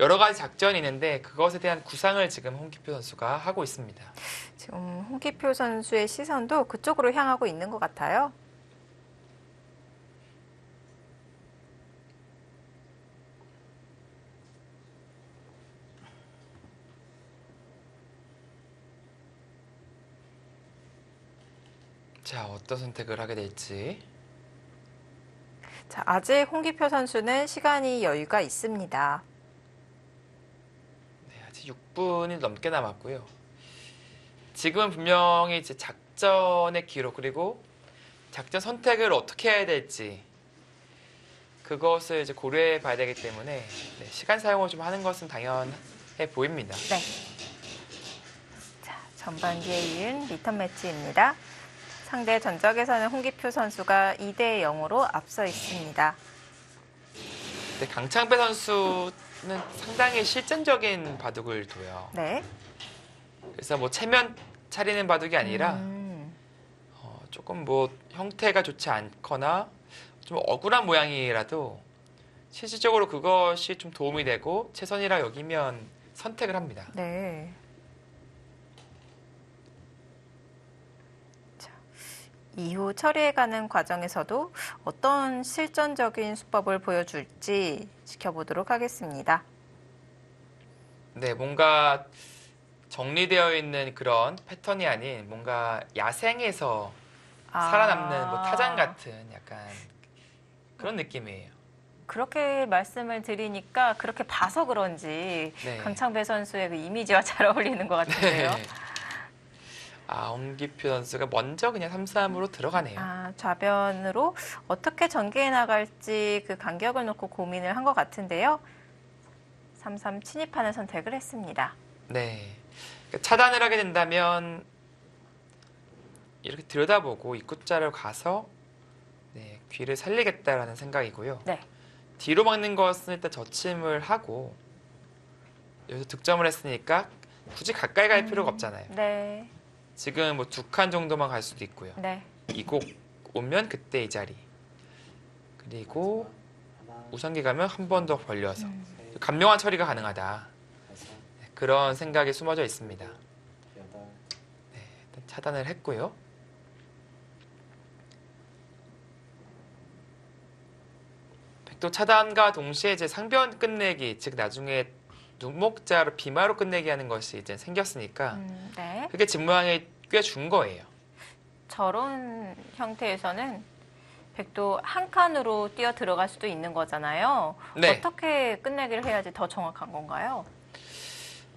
S2: 여러 가지 작전이 있는데 그것에 대한 구상을 지금 홍기표 선수가 하고 있습니다.
S1: 지금 홍기표 선수의 시선도 그쪽으로 향하고 있는 것 같아요.
S2: 자, 어떤 선택을 하게 될지.
S1: 자, 아직 홍기표 선수는 시간이 여유가 있습니다.
S2: 네, 아직 6분이 넘게 남았고요. 지금은 분명히 이제 작전의 기록 그리고 작전 선택을 어떻게 해야 될지 그것을 이제 고려해 봐야 되기 때문에 네, 시간 사용을 좀 하는 것은 당연해 보입니다.
S1: 네. 자, 전반기에 이은 리턴 매치입니다. 상대 전적에서는 홍기표 선수가 2대 0으로 앞서 있습니다.
S2: 네, 강창배 선수는 상당히 실전적인 바둑을 둬요.
S1: 네.
S2: 그래서 뭐 체면 차리는 바둑이 아니라 조금 뭐 형태가 좋지 않거나 좀 억울한 모양이라도 실질적으로 그것이 좀 도움이 되고 최선이라 여기면 선택을 합니다.
S1: 네. 자, 이후 처리해가는 과정에서도 어떤 실전적인 수법을 보여줄지 지켜보도록 하겠습니다.
S2: 네, 뭔가 정리되어 있는 그런 패턴이 아닌 뭔가 야생에서 살아남는 뭐 타잔 같은 약간 그런 느낌이에요.
S1: 그렇게 말씀을 드리니까 그렇게 봐서 그런지
S2: 네.
S1: 강창배 선수의 그 이미지와 잘 어울리는 것 같은데요.
S2: 네. 아, 홍기표 선수가 먼저 그냥 3-3으로 들어가네요.
S1: 아, 좌변으로 어떻게 전개해 나갈지 그 간격을 놓고 고민을 한 것 같은데요. 3-3 침입하는 선택을 했습니다.
S2: 네. 그러니까 차단을 하게 된다면 이렇게 들여다보고 입구자로 가서 네, 귀를 살리겠다라는 생각이고요.
S1: 네.
S2: 뒤로 막는 것은 일단 저침을 하고 여기서 득점을 했으니까 굳이 가까이 갈 필요가 없잖아요.
S1: 네.
S2: 지금 뭐 2칸 정도만 갈 수도 있고요.
S1: 네.
S2: 이 곡 오면 그때 이 자리. 그리고
S3: 하나,
S2: 우상기 가면 한 번 더 벌려서
S3: 셋,
S2: 간명한 처리가 가능하다.
S3: 다섯,
S2: 네, 그런 생각이 숨어져 있습니다.
S3: 여덟,
S2: 일단 차단을 했고요. 백도 차단과 동시에 이제 상변 끝내기, 즉 나중에 눈목자로 비마로 끝내기 하는 것이 이제 생겼으니까
S1: 네.
S2: 그게 집 모양에 꽤 준 거예요.
S1: 저런 형태에서는 백도 한 칸으로 뛰어 들어갈 수도 있는 거잖아요.
S2: 네.
S1: 어떻게 끝내기를 해야지 더 정확한 건가요?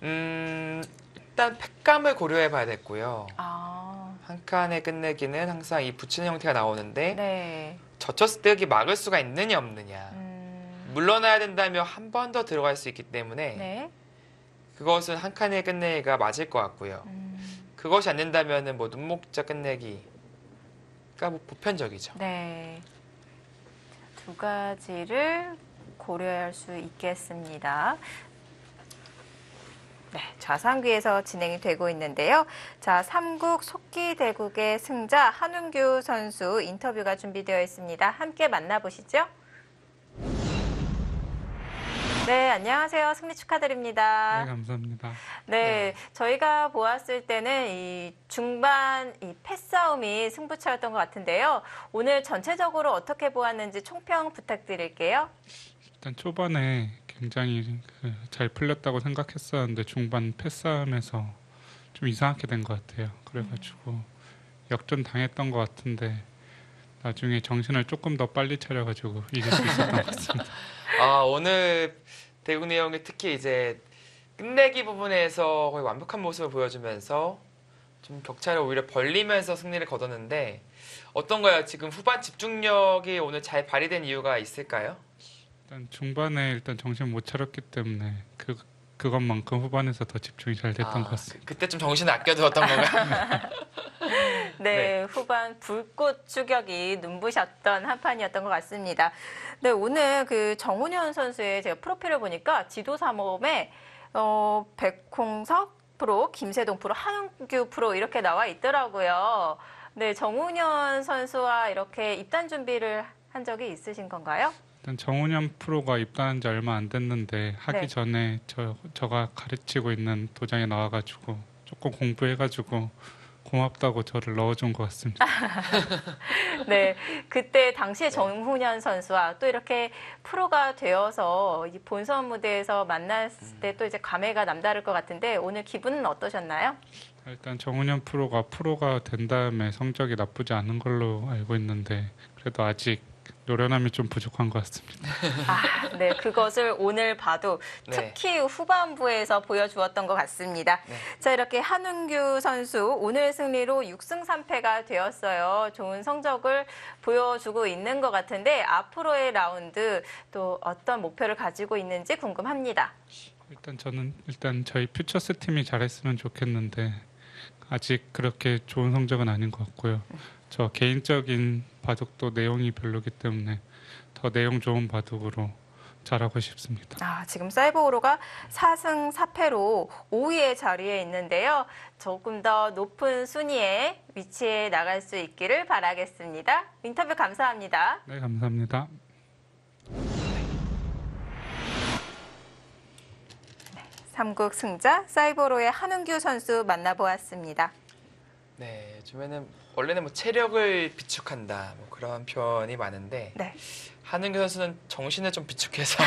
S2: 일단 팩감을 고려해 봐야 됐고요.
S1: 아,
S2: 한 칸의 끝내기는 항상 이 붙이는 형태가 나오는데
S1: 네.
S2: 젖혔을 때 여기 막을 수가 있느냐 없느냐. 물러나야 된다면 한 번 더 들어갈 수 있기 때문에
S1: 네.
S2: 그것은 한 칸의 끝내기가 맞을 것 같고요. 그것이 안 된다면 뭐 눈목자 끝내기가 뭐 보편적이죠.
S1: 네. 두 가지를 고려할 수 있겠습니다. 네, 좌상귀에서 진행이 되고 있는데요. 자, 삼국 속기대국의 승자 한웅규 선수 인터뷰가 준비되어 있습니다. 함께 만나보시죠. 네, 안녕하세요. 승리 축하드립니다.
S4: 네, 감사합니다.
S1: 네, 저희가 보았을 때는 이 중반 이 패싸움이 승부처였던 것 같은데요. 오늘 전체적으로 어떻게 보았는지 총평 부탁드릴게요.
S4: 일단 초반에 굉장히 잘 풀렸다고 생각했었는데 중반 패싸움에서 좀 이상하게 된 것 같아요. 그래가지고 역전 당했던 것 같은데 나중에 정신을 조금 더 빨리 차려가지고 이길 수 있었던 것 같습니다.
S2: 아, 오늘 대국 내용이 특히 이제 끝내기 부분에서 거의 완벽한 모습을 보여주면서 좀 격차를 오히려 벌리면서 승리를 거뒀는데 어떤가요? 지금 후반 집중력이 오늘 잘 발휘된 이유가 있을까요?
S4: 일단 중반에 일단 정신 못 차렸기 때문에 그것만큼 후반에서 더 집중이 잘 됐던 것 같습니다.
S2: 그때 좀 정신을 아껴두었던 건가요?
S1: 네, 후반 불꽃 추격이 눈부셨던 한 판이었던 것 같습니다. 네, 오늘 그 정훈현 선수의 제가 프로필을 보니까 지도사 모험에 백홍석 프로, 김세동 프로, 한웅규 프로 이렇게 나와 있더라고요. 네, 정훈현 선수와 이렇게 입단 준비를 한 적이 있으신 건가요?
S4: 일단 정훈현 프로가 입단한 지 얼마 안 됐는데 하기
S1: 네.
S4: 전에 저가 가르치고 있는 도장에 나와가지고 조금 공부해가지고 고맙다고 저를 넣어준 것 같습니다.
S1: 네, 그때 당시에 정훈현 선수와 또 이렇게 프로가 되어서 이 본선 무대에서 만났을 때 또 이제 감회가 남다를 것 같은데 오늘 기분은 어떠셨나요?
S4: 일단 정훈현 프로가 된 다음에 성적이 나쁘지 않은 걸로 알고 있는데 그래도 아직 노련함이 좀 부족한 것 같습니다.
S1: 아, 네, 그것을 오늘 봐도
S2: 네.
S1: 특히 후반부에서 보여주었던 것 같습니다.
S2: 네.
S1: 자, 이렇게 한웅규 선수 오늘 승리로 6승 3패가 되었어요. 좋은 성적을 보여주고 있는 것 같은데 앞으로의 라운드 또 어떤 목표를 가지고 있는지 궁금합니다.
S4: 일단 저희 퓨처스 팀이 잘했으면 좋겠는데 아직 그렇게 좋은 성적은 아닌 것 같고요. 저 개인적인 바둑도 내용이 별로기 때문에 더 내용 좋은 바둑으로 잘하고 싶습니다.
S1: 아, 지금 사이버오로가 4승 4패로 5위의 자리에 있는데요. 조금 더 높은 순위에 위치해 나갈 수 있기를 바라겠습니다. 인터뷰 감사합니다.
S4: 네, 감사합니다.
S1: 삼국 승자 사이버로의 한웅규 선수 만나보았습니다.
S2: 네, 요즘에는 원래는 뭐 체력을 비축한다 뭐 그런 표현이 많은데
S1: 네.
S2: 한은규 선수는 정신을 좀 비축해서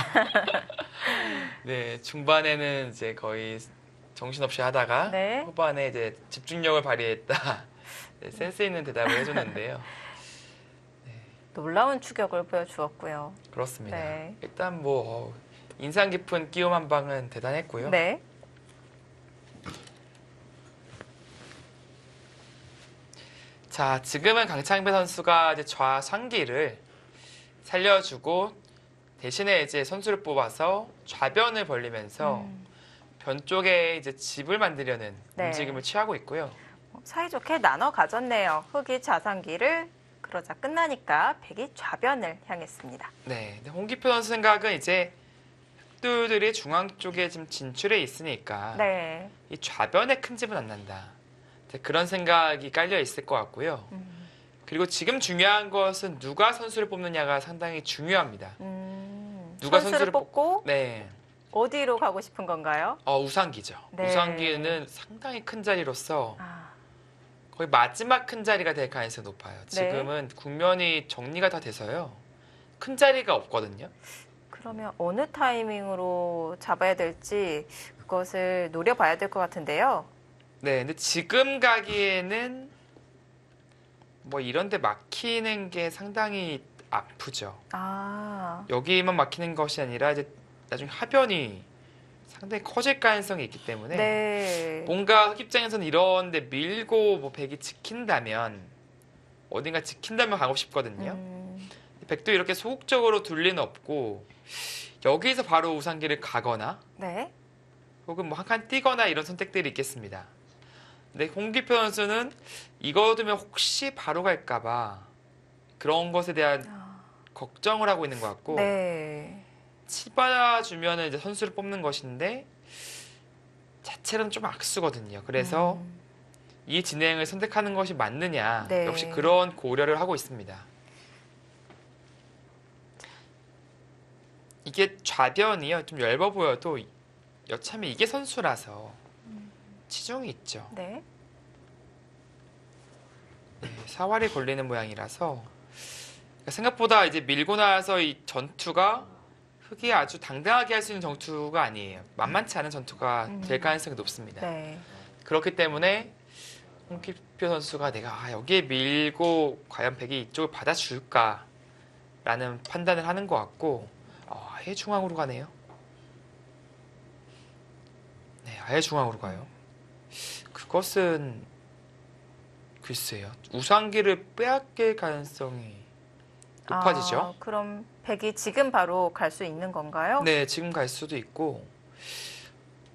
S2: 네, 중반에는 이제 거의 정신없이 하다가
S1: 네.
S2: 후반에 이제 집중력을 발휘했다. 네, 센스 있는 대답을 해줬는데요. 네,
S1: 놀라운 추격을 보여주었고요.
S2: 그렇습니다.
S1: 네.
S2: 일단 뭐 인상 깊은 끼움 한 방은 대단했고요.
S1: 네.
S2: 자, 지금은 강창배 선수가 이제 좌상기를 살려주고 대신에 이제 선수를 뽑아서 좌변을 벌리면서 변 쪽에 이제 집을 만들려는
S1: 네.
S2: 움직임을 취하고 있고요.
S1: 사이좋게 나눠 가졌네요. 흑이 좌상기를 그러자 끝나니까 백이 좌변을 향했습니다.
S2: 네, 근데 홍기표 선수 생각은 이제 흑두들이 중앙 쪽에 지금 진출해 있으니까
S1: 네.
S2: 이 좌변에 큰 집은 안 난다. 이제 그런 생각이 깔려 있을 것 같고요. 그리고 지금 중요한 것은 누가 선수를 뽑느냐가 상당히 중요합니다. 누가
S1: 선수를 뽑고
S2: 네,
S1: 어디로 가고 싶은 건가요?
S2: 우상기죠.
S1: 네.
S2: 우상기는 상당히 큰 자리로서
S1: 아,
S2: 거의 마지막 큰 자리가 될 가능성이
S1: 네.
S2: 높아요. 지금은 국면이 정리가 다 돼서요. 큰 자리가 없거든요.
S1: 그러면 어느 타이밍으로 잡아야 될지 그것을 노려봐야 될 것 같은데요.
S2: 네, 근데 지금 가기에는 뭐 이런데 막히는 게 상당히 아프죠.
S1: 아,
S2: 여기만 막히는 것이 아니라 이제 나중에 하변이 상당히 커질 가능성이 있기 때문에
S1: 네.
S2: 뭔가 흑 입장에서는 이런데 밀고 뭐 백이 지킨다면 어딘가 지킨다면 가고 싶거든요. 백도 이렇게 소극적으로 둘 리는 없고 여기서 바로 우상기를 가거나
S1: 네.
S2: 혹은 뭐 한 칸 뛰거나 이런 선택들이 있겠습니다. 근데 홍기표 선수는 이거 두면 혹시 바로 갈까봐 그런 것에 대한 걱정을 하고 있는 것 같고
S1: 네.
S2: 치받아주면 이제 선수를 뽑는 것인데 자체로는 좀 악수거든요. 그래서 이 진행을 선택하는 것이 맞느냐
S1: 네.
S2: 역시 그런 고려를 하고 있습니다. 이게 좌변이요 좀 얇아 보여도 여차하면 이게 선수라서 치중이 있죠.
S1: 네.
S2: 네, 사활이 걸리는 모양이라서 생각보다 이제 밀고 나서 이 전투가 흑이 아주 당당하게 할 수 있는 전투가 아니에요. 만만치 않은 전투가 될 가능성이 높습니다.
S1: 네.
S2: 그렇기 때문에 홍기표 선수가 내가 여기에 밀고 과연 백이 이쪽을 받아줄까 라는 판단을 하는 것 같고 아예 중앙으로 가네요. 네, 아예 중앙으로 가요. 그것은 글쎄요. 우상기를 빼앗길 가능성이 높아지죠.
S1: 아, 그럼 백이 지금 바로 갈 수 있는 건가요?
S2: 네, 지금 갈 수도 있고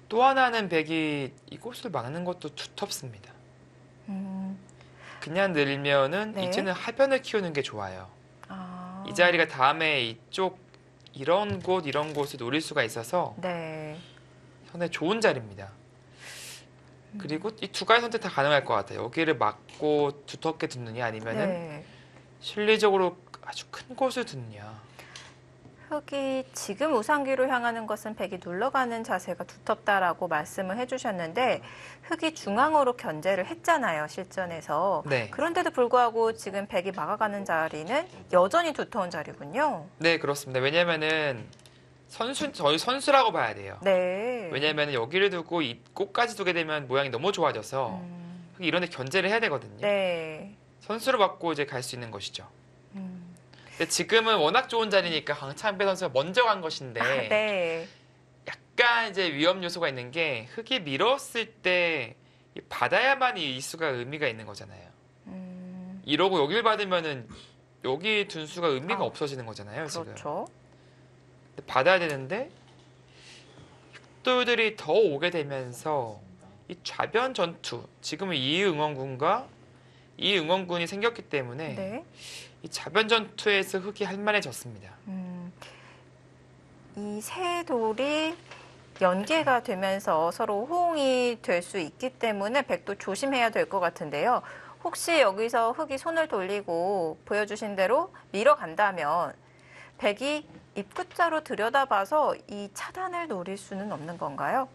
S2: 또 하나는 백이 이곳을 막는 것도 두텁습니다. 그냥 늘면은
S1: 네.
S2: 이제는 하변을 키우는 게 좋아요.
S1: 아,
S2: 이 자리가 다음에 이쪽 이런 곳을 노릴 수가 있어서
S1: 네.
S2: 상당히 좋은 자리입니다. 그리고 이 두 가지 선택 다 가능할 것 같아요. 여기를 막고 두텁게 두느냐 아니면은
S1: 네.
S2: 실리적으로 아주 큰 곳을 두느냐.
S1: 흑이 지금 우상기로 향하는 것은 백이 눌러가는 자세가 두텁다라고 말씀을 해주셨는데 흑이 중앙으로 견제를 했잖아요, 실전에서.
S2: 네.
S1: 그런데도 불구하고 지금 백이 막아가는 자리는 여전히 두터운 자리군요.
S2: 네, 그렇습니다. 왜냐면은 저희 선수라고 봐야 돼요.
S1: 네.
S2: 왜냐면 여기를 두고 이 꽃까지 두게 되면 모양이 너무 좋아져서 흑이 이런 데 견제를 해야 되거든요.
S1: 네.
S2: 선수를 받고 이제 갈 수 있는 것이죠.
S1: 음.
S2: 근데 지금은 워낙 좋은 자리니까 강창배 선수가 먼저 간 것인데
S1: 네.
S2: 약간 이제 위험 요소가 있는 게 흑이 밀었을 때 받아야만 이 수가 의미가 있는 거잖아요. 이러고 여길 받으면은 여기 둔 수가 의미가 없어지는 거잖아요. 지금.
S1: 그렇죠.
S2: 근데 받아야 되는데 흑돌들이 더 오게 되면서 이 좌변 전투 지금은 이응원군과 이응원군이 생겼기 때문에
S1: 네.
S2: 이 좌변 전투에서 흑이 할만해졌습니다.
S1: 이 세 돌이 연계가 되면서 서로 호응이 될 수 있기 때문에 백도 조심해야 될 것 같은데요. 혹시 여기서 흑이 손을 돌리고 보여주신 대로 밀어간다면 백이 입구자로 들여다봐서 이 차단을 노릴 수는 없는 건가요?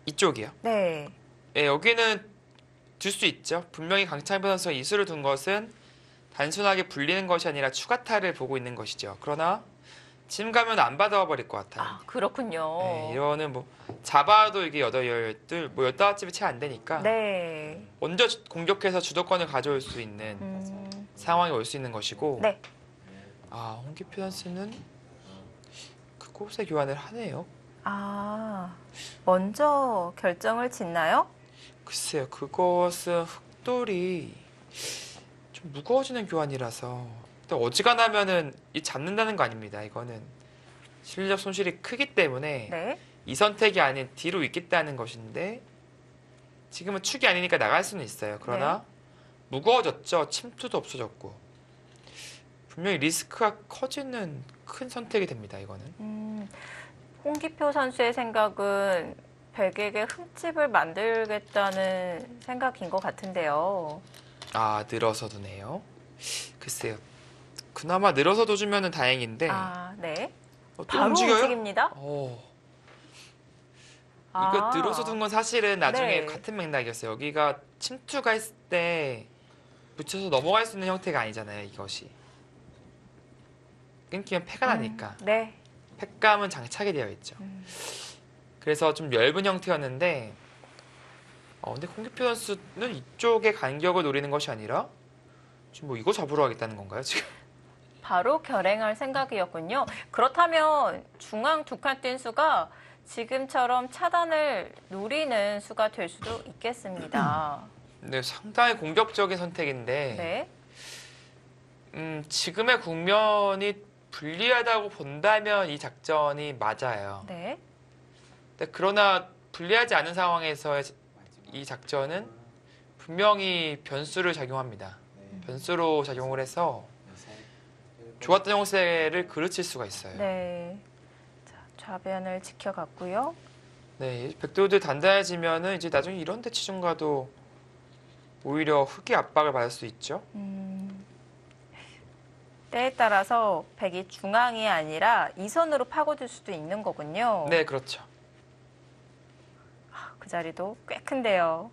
S2: 이쪽이요.
S1: 네.
S2: 예, 여기는 둘 수 있죠. 분명히 강창배 선수가 이수를 둔 것은 단순하게 불리는 것이 아니라 추가타를 보고 있는 것이죠. 그러나 지금 가면 안 받아와 버릴 것 같아요.
S1: 아, 그렇군요.
S2: 예, 이거는 뭐 잡아도 이게 8, 10, 뭐 15집이 채 안 되니까
S1: 네.
S2: 먼저 공격해서 주도권을 가져올 수 있는 상황이 올 수 있는 것이고
S1: 네.
S2: 아, 홍기표 선수는 그곳에 교환을 하네요.
S1: 아, 먼저 결정을 짓나요?
S2: 글쎄요, 그것은 흑돌이 좀 무거워지는 교환이라서 또 어지간하면은 이 잡는다는 거 아닙니다. 이거는 실력 손실이 크기 때문에
S1: 네.
S2: 이 선택이 아닌 뒤로 있겠다는 것인데 지금은 축이 아니니까 나갈 수는 있어요. 그러나 무거워졌죠. 침투도 없어졌고 분명히 리스크가 커지는 큰 선택이 됩니다. 이거는.
S1: 홍기표 선수의 생각은 백에게 흠집을 만들겠다는 생각인 것 같은데요.
S2: 아, 늘어서 두네요. 글쎄요. 그나마 늘어서 둬주면 다행인데
S1: 아, 네.
S2: 또
S1: 바로
S2: 움직여요?
S1: 움직입니다.
S2: 이거
S1: 아,
S2: 늘어서 둔 건 사실은 나중에
S1: 네.
S2: 같은 맥락이었어요. 여기가 침투가 했을 때 붙여서 넘어갈 수 있는 형태가 아니잖아요. 이것이. 끊기면 패가 나니까.
S1: 네.
S2: 팩감은 장착이 되어 있죠.
S1: 음.
S2: 그래서 좀 엷은 형태였는데 근데 홍기표 선수는 이쪽의 간격을 노리는 것이 아니라 지금 뭐 이거 잡으러 가겠다는 건가요, 지금?
S1: 바로 결행할 생각이었군요. 그렇다면 중앙 두 칸 뛴 수가 지금처럼 차단을 노리는 수가 될 수도 있겠습니다.
S2: 네, 상당히 공격적인 선택인데
S1: 네.
S2: 지금의 국면이 불리하다고 본다면 이 작전이 맞아요.
S1: 네.
S2: 근데 그러나 불리하지 않은 상황에서의 이 작전은 분명히 변수를 작용합니다. 변수로 작용을 해서 좋았던 형세를 그르칠 수가 있어요.
S1: 네. 자, 좌변을 지켜갔고요.
S2: 네, 백도들 단단해지면은 이제 나중에 이런 데 치중 가도 오히려 흑의 압박을 받을 수 있죠.
S1: 때에 따라서 백이 중앙이 아니라 이선으로 파고들 수도 있는 거군요.
S2: 네, 그렇죠.
S1: 그 자리도 꽤 큰데요.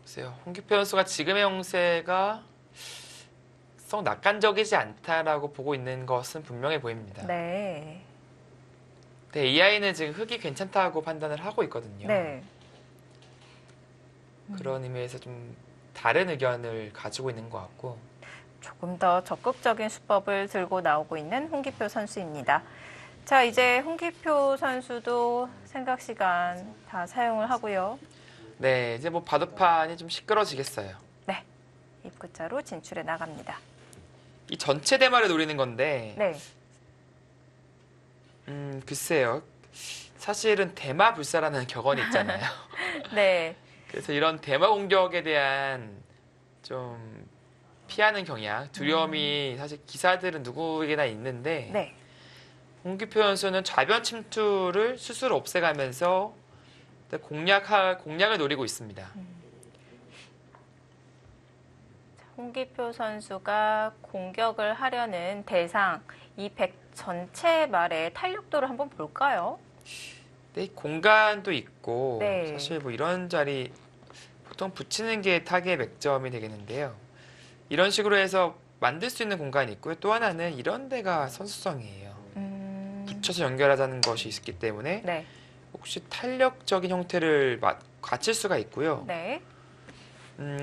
S2: 글쎄요, 홍기표 선수가 지금의 형세가 썩 낙관적이지 않다라고 보고 있는 것은 분명해 보입니다.
S1: 네.
S2: 네, AI는 지금 흑이 괜찮다고 판단을 하고 있거든요.
S1: 네.
S2: 그런 의미에서 좀 다른 의견을 가지고 있는 것 같고
S1: 조금 더 적극적인 수법을 들고 나오고 있는 홍기표 선수입니다. 자, 이제 홍기표 선수도 생각 시간 다 사용을 하고요.
S2: 네, 이제 뭐 바둑판이 좀 시끄러지겠어요.
S1: 네. 입구자로 진출해 나갑니다.
S2: 이 전체 대마를 노리는 건데
S1: 네.
S2: 글쎄요. 사실은 대마 불사라는 격언이 있잖아요.
S1: 네.
S2: 그래서 이런 대마 공격에 대한 좀 피하는 경향, 두려움이 사실 기사들은 누구에게나 있는데
S1: 네.
S2: 홍기표 선수는 좌변 침투를 스스로 없애가면서 공략을 노리고 있습니다.
S1: 홍기표 선수가 공격을 하려는 대상, 이 백 전체 말의 탄력도를 한번 볼까요?
S2: 네, 공간도 있고
S1: 네.
S2: 사실 뭐 이런 자리 보통 붙이는 게 타겟 맥점이 되겠는데요. 이런 식으로 해서 만들 수 있는 공간이 있고요. 또 하나는 이런 데가 선수성이에요. 붙여서 연결하자는 것이 있기 때문에
S1: 네.
S2: 혹시 탄력적인 형태를 갖출 수가 있고요.
S1: 네.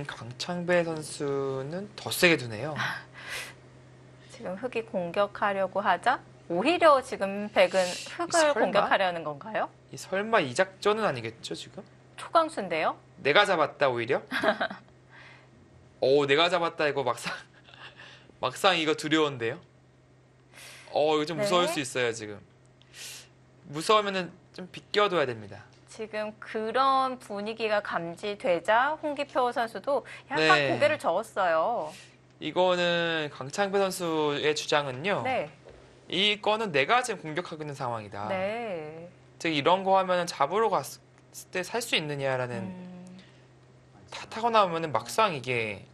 S2: 강창배 선수는 더 세게 두네요.
S1: 지금 흑이 공격하려고 하자 오히려 지금 백은 흑을
S2: 설마?
S1: 공격하려는 건가요?
S2: 설마 이 작전은 아니겠죠, 지금?
S1: 초강수인데요?
S2: 내가 잡았다 오히려? 내가 잡았다 이거 막상 이거 두려운데요? 이거 좀
S1: 네.
S2: 무서울 수 있어요, 지금. 무서우면은 좀 비껴둬야 됩니다.
S1: 지금 그런 분위기가 감지되자 홍기표 선수도 약간
S2: 네.
S1: 고개를 저었어요.
S2: 이거는 강창배 선수의 주장은요.
S1: 네.
S2: 이거는 내가 지금 공격하고 있는 상황이다.
S1: 네.
S2: 즉 이런 거 하면은 잡으러 갔을 때 살 수 있느냐라는 탓하고 나오면은 막상 이게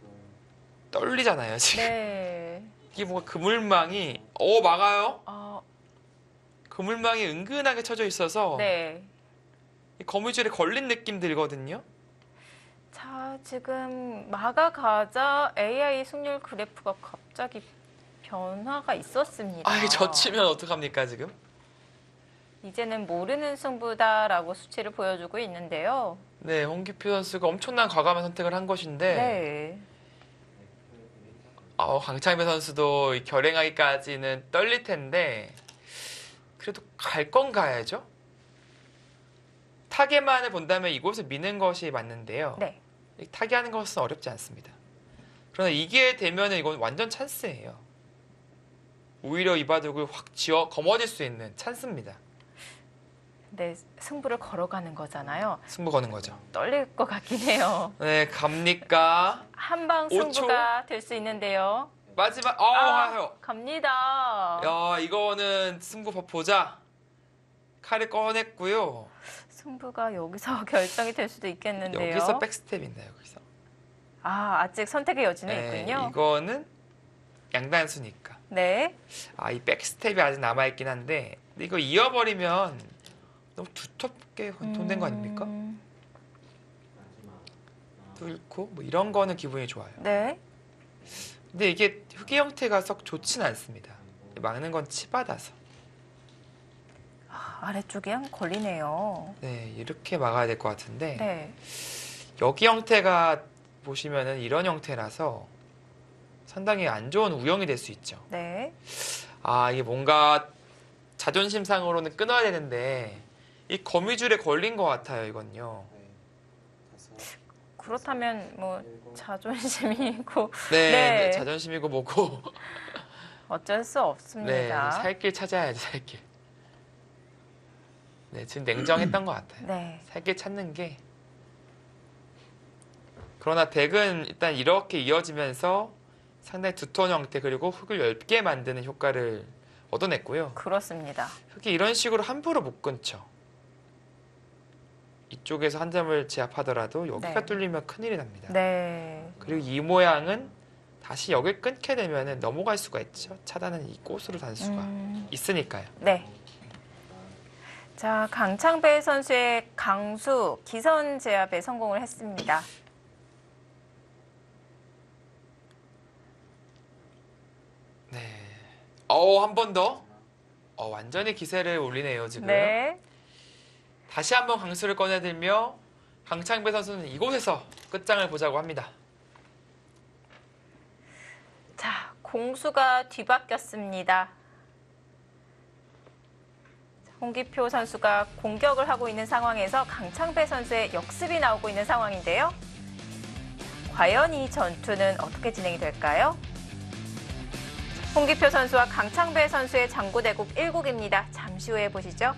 S2: 떨리잖아요, 지금.
S1: 네.
S2: 이게 뭔가 그물망이 막아요?
S1: 아,
S2: 그물망이 은근하게 쳐져 있어서
S1: 네.
S2: 이 거미줄에 걸린 느낌 들거든요.
S1: 자, 지금 막아가자 AI 승률 그래프가 갑자기 변화가 있었습니다.
S2: 저 치면 어떡합니까 지금?
S1: 이제는 모르는 승부다라고 수치를 보여주고 있는데요.
S2: 네, 홍기표 선수가 엄청난 과감한 선택을 한 것인데
S1: 네.
S2: 강창배 선수도 이 결행하기까지는 떨릴 텐데 그래도 갈 건 가야죠. 타겟만을 본다면 이곳을 미는 것이 맞는데요.
S1: 네.
S2: 이 타겟하는 것은 어렵지 않습니다. 그러나 이게 되면 이건 완전 찬스예요. 오히려 이 바둑을 확 지어 거머쥘 수 있는 찬스입니다.
S1: 네, 승부를 걸어가는 거잖아요.
S2: 승부 거는 거죠.
S1: 떨릴 것 같긴 해요.
S2: 네, 갑니까?
S1: 한방
S2: 5초.
S1: 승부가 될 수 있는데요.
S2: 마지막
S1: 갑니다.
S2: 야, 이거는 승부 보자. 칼을 꺼냈고요.
S1: 승부가 여기서 결정이 될 수도 있겠는데요.
S2: 여기서 백스텝인다, 여기서.
S1: 아직 선택의 여지는
S2: 네,
S1: 있군요.
S2: 이거는 양단수니까.
S1: 네.
S2: 이 백스텝이 아직 남아있긴 한데, 근데 이거 이어버리면 너무 두텁게 혼돈된 거 아닙니까?
S3: 마지막
S2: 뚫고, 뭐 이런 거는 기분이 좋아요.
S1: 네.
S2: 근데 이게 흑의 형태가 썩 좋진 않습니다. 막는 건 치받아서.
S1: 아래쪽이 한 걸리네요.
S2: 네, 이렇게 막아야 될 것 같은데,
S1: 네.
S2: 여기 형태가 보시면은 이런 형태라서 상당히 안 좋은 우영이 될 수 있죠.
S1: 네.
S2: 이게 뭔가 자존심상으로는 끊어야 되는데 이 거미줄에 걸린 것 같아요, 이건요.
S3: 네, 다섯,
S1: 그렇다면 뭐
S3: 일곱,
S1: 자존심이고
S2: 네,
S1: 네.
S2: 네, 자존심이고 뭐고.
S1: 어쩔 수
S2: 네,
S1: 없습니다.
S2: 살길 찾아야지, 살길. 네, 지금 냉정했던 것 같아요.
S1: 네.
S2: 살길 찾는 게. 그러나 덱은 일단 이렇게 이어지면서 상당히 두터운 형태 그리고 흙을 얇게 만드는 효과를 얻어냈고요.
S1: 그렇습니다.
S2: 흙이 이런 식으로 함부로 못 끊죠. 이쪽에서 한 점을 제압하더라도 여기가
S1: 네.
S2: 뚫리면 큰일이 납니다.
S1: 네.
S2: 그리고 이 모양은 다시 여길 끊게 되면 넘어갈 수가 있죠. 차단은 이 꽃으로 단수가 있으니까요.
S1: 네. 자, 강창배 선수의 강수 기선 제압에 성공을 했습니다.
S2: 네. 한 번 더. 완전히 기세를 올리네요, 지금.
S1: 네.
S2: 다시 한번 강수를 꺼내들며 강창배 선수는 이곳에서 끝장을 보자고 합니다.
S1: 자, 공수가 뒤바뀌었습니다. 홍기표 선수가 공격을 하고 있는 상황에서 강창배 선수의 역습이 나오고 있는 상황인데요. 과연 이 전투는 어떻게 진행이 될까요? 홍기표 선수와 강창배 선수의 장고대국 1국입니다. 잠시 후에 보시죠.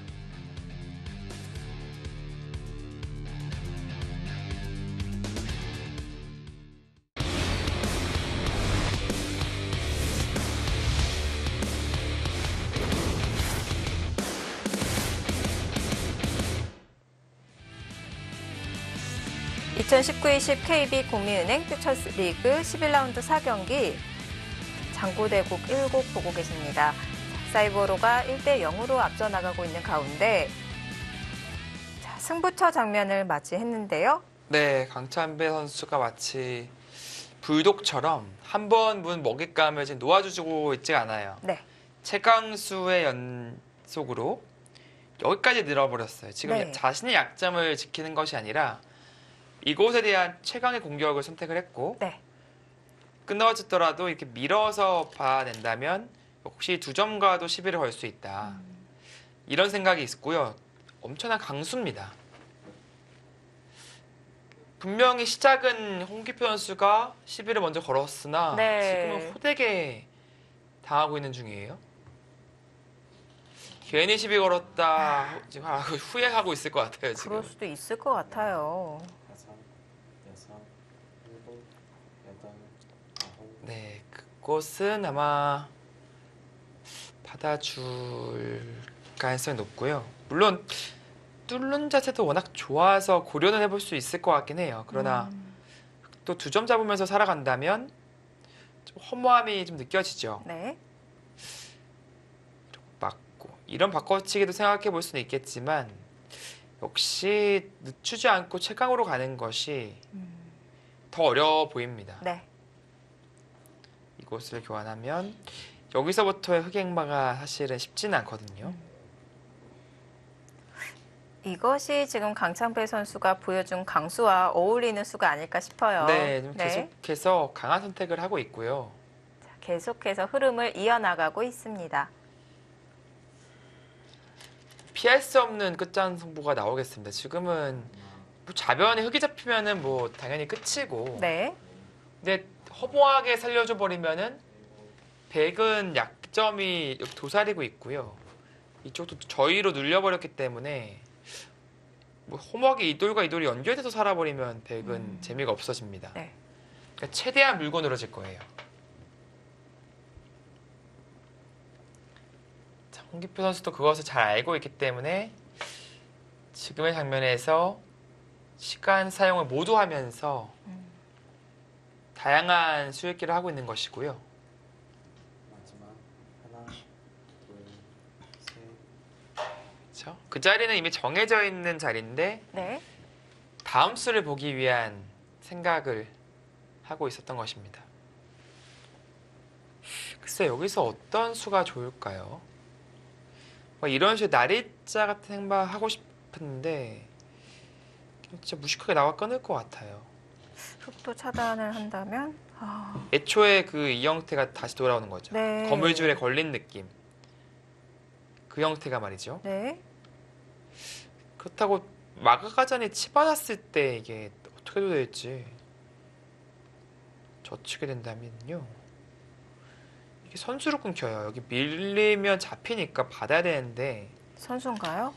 S1: (2019-20) KB 국민은행 퓨처스 리그 11라운드 4경기 장고대국 1국 보고 계십니다. 사이버로가 1대 0으로 앞서 나가고 있는 가운데 자, 승부처 장면을 맞이했는데요.
S2: 네, 강창배 선수가 마치 불독처럼 한 번 문 먹잇감을 지금 놓아주고 있지가 않아요.
S1: 네.
S2: 최강수의 연속으로 여기까지 늘어버렸어요. 지금
S1: 네.
S2: 자신의 약점을 지키는 것이 아니라 이곳에 대한 최강의 공격을 선택을 했고
S1: 네.
S2: 끊어지더라도 이렇게 밀어서 봐낸다면 혹시 2점과도 시비를 걸 수 있다. 이런 생각이 있고요. 엄청난 강수입니다. 분명히 시작은 홍기표 선수가 시비를 먼저 걸었으나
S1: 네.
S2: 지금은 호되게 당하고 있는 중이에요. 괜히 시비 걸었다 지금 후회하고 있을 것 같아요. 지금.
S1: 그럴 수도 있을 것 같아요.
S3: 다섯, 여섯, 일곱, 여덟, 아홉,
S2: 네, 그곳은 아마 받아줄 가능성이 높고요. 물론 뚫는 자세도 워낙 좋아서 고려는 해볼 수 있을 것 같긴 해요. 그러나 또 2점 잡으면서 살아간다면 좀 허무함이 좀 느껴지죠.
S1: 네.
S2: 맞고 이런 바꿔치기도 생각해 볼 수는 있겠지만 역시 늦추지 않고 최강으로 가는 것이 더 어려워 보입니다.
S1: 네.
S2: 이곳을 교환하면 여기서부터의 흑행마가 사실은 쉽지는 않거든요.
S1: 이것이 지금 강창배 선수가 보여준 강수와 어울리는 수가 아닐까 싶어요.
S2: 네, 좀
S1: 네.
S2: 계속해서 강한 선택을 하고 있고요.
S1: 자, 계속해서 흐름을 이어나가고 있습니다.
S2: 피할 수 없는 끝장 승부가 나오겠습니다. 지금은 뭐 좌변에 흙이 잡히면은 뭐 당연히 끝이고,
S1: 네.
S2: 근데 허무하게 살려줘 버리면은 백은 약점이 여기 도사리고 있고요. 이쪽도 저희로 눌려버렸기 때문에 뭐 허무하게 이돌과 이돌이 연결돼서 살아버리면 백은 재미가 없어집니다.
S1: 네.
S2: 그러니까 최대한 물고 늘어질 거예요. 자, 홍기표 선수도 그것을 잘 알고 있기 때문에 지금의 장면에서 시간 사용을 모두 하면서 다양한 수익기를 하고 있는 것이고요.
S3: 마지막 하나, 둘, 셋,
S2: 그렇죠? 그 자리는 이미 정해져 있는 자리인데
S1: 네.
S2: 다음 수를 보기 위한 생각을 하고 있었던 것입니다. 글쎄 여기서 어떤 수가 좋을까요? 뭐 이런 식의 나리자 같은 행방 하고 싶은데 진짜 무식하게 나와 끊을 것 같아요.
S1: 흑도 차단을 한다면
S2: 애초에 그 이 형태가 다시 돌아오는 거죠.
S1: 네.
S2: 거물줄에 걸린 느낌. 그 형태가 말이죠.
S1: 네.
S2: 그렇다고 마가가전이 치받았을 때 이게 어떻게 될지 젖히게 된다면요. 이게 선수로 끊겨요. 여기 밀리면 잡히니까 받아야 되는데
S1: 선수인가요?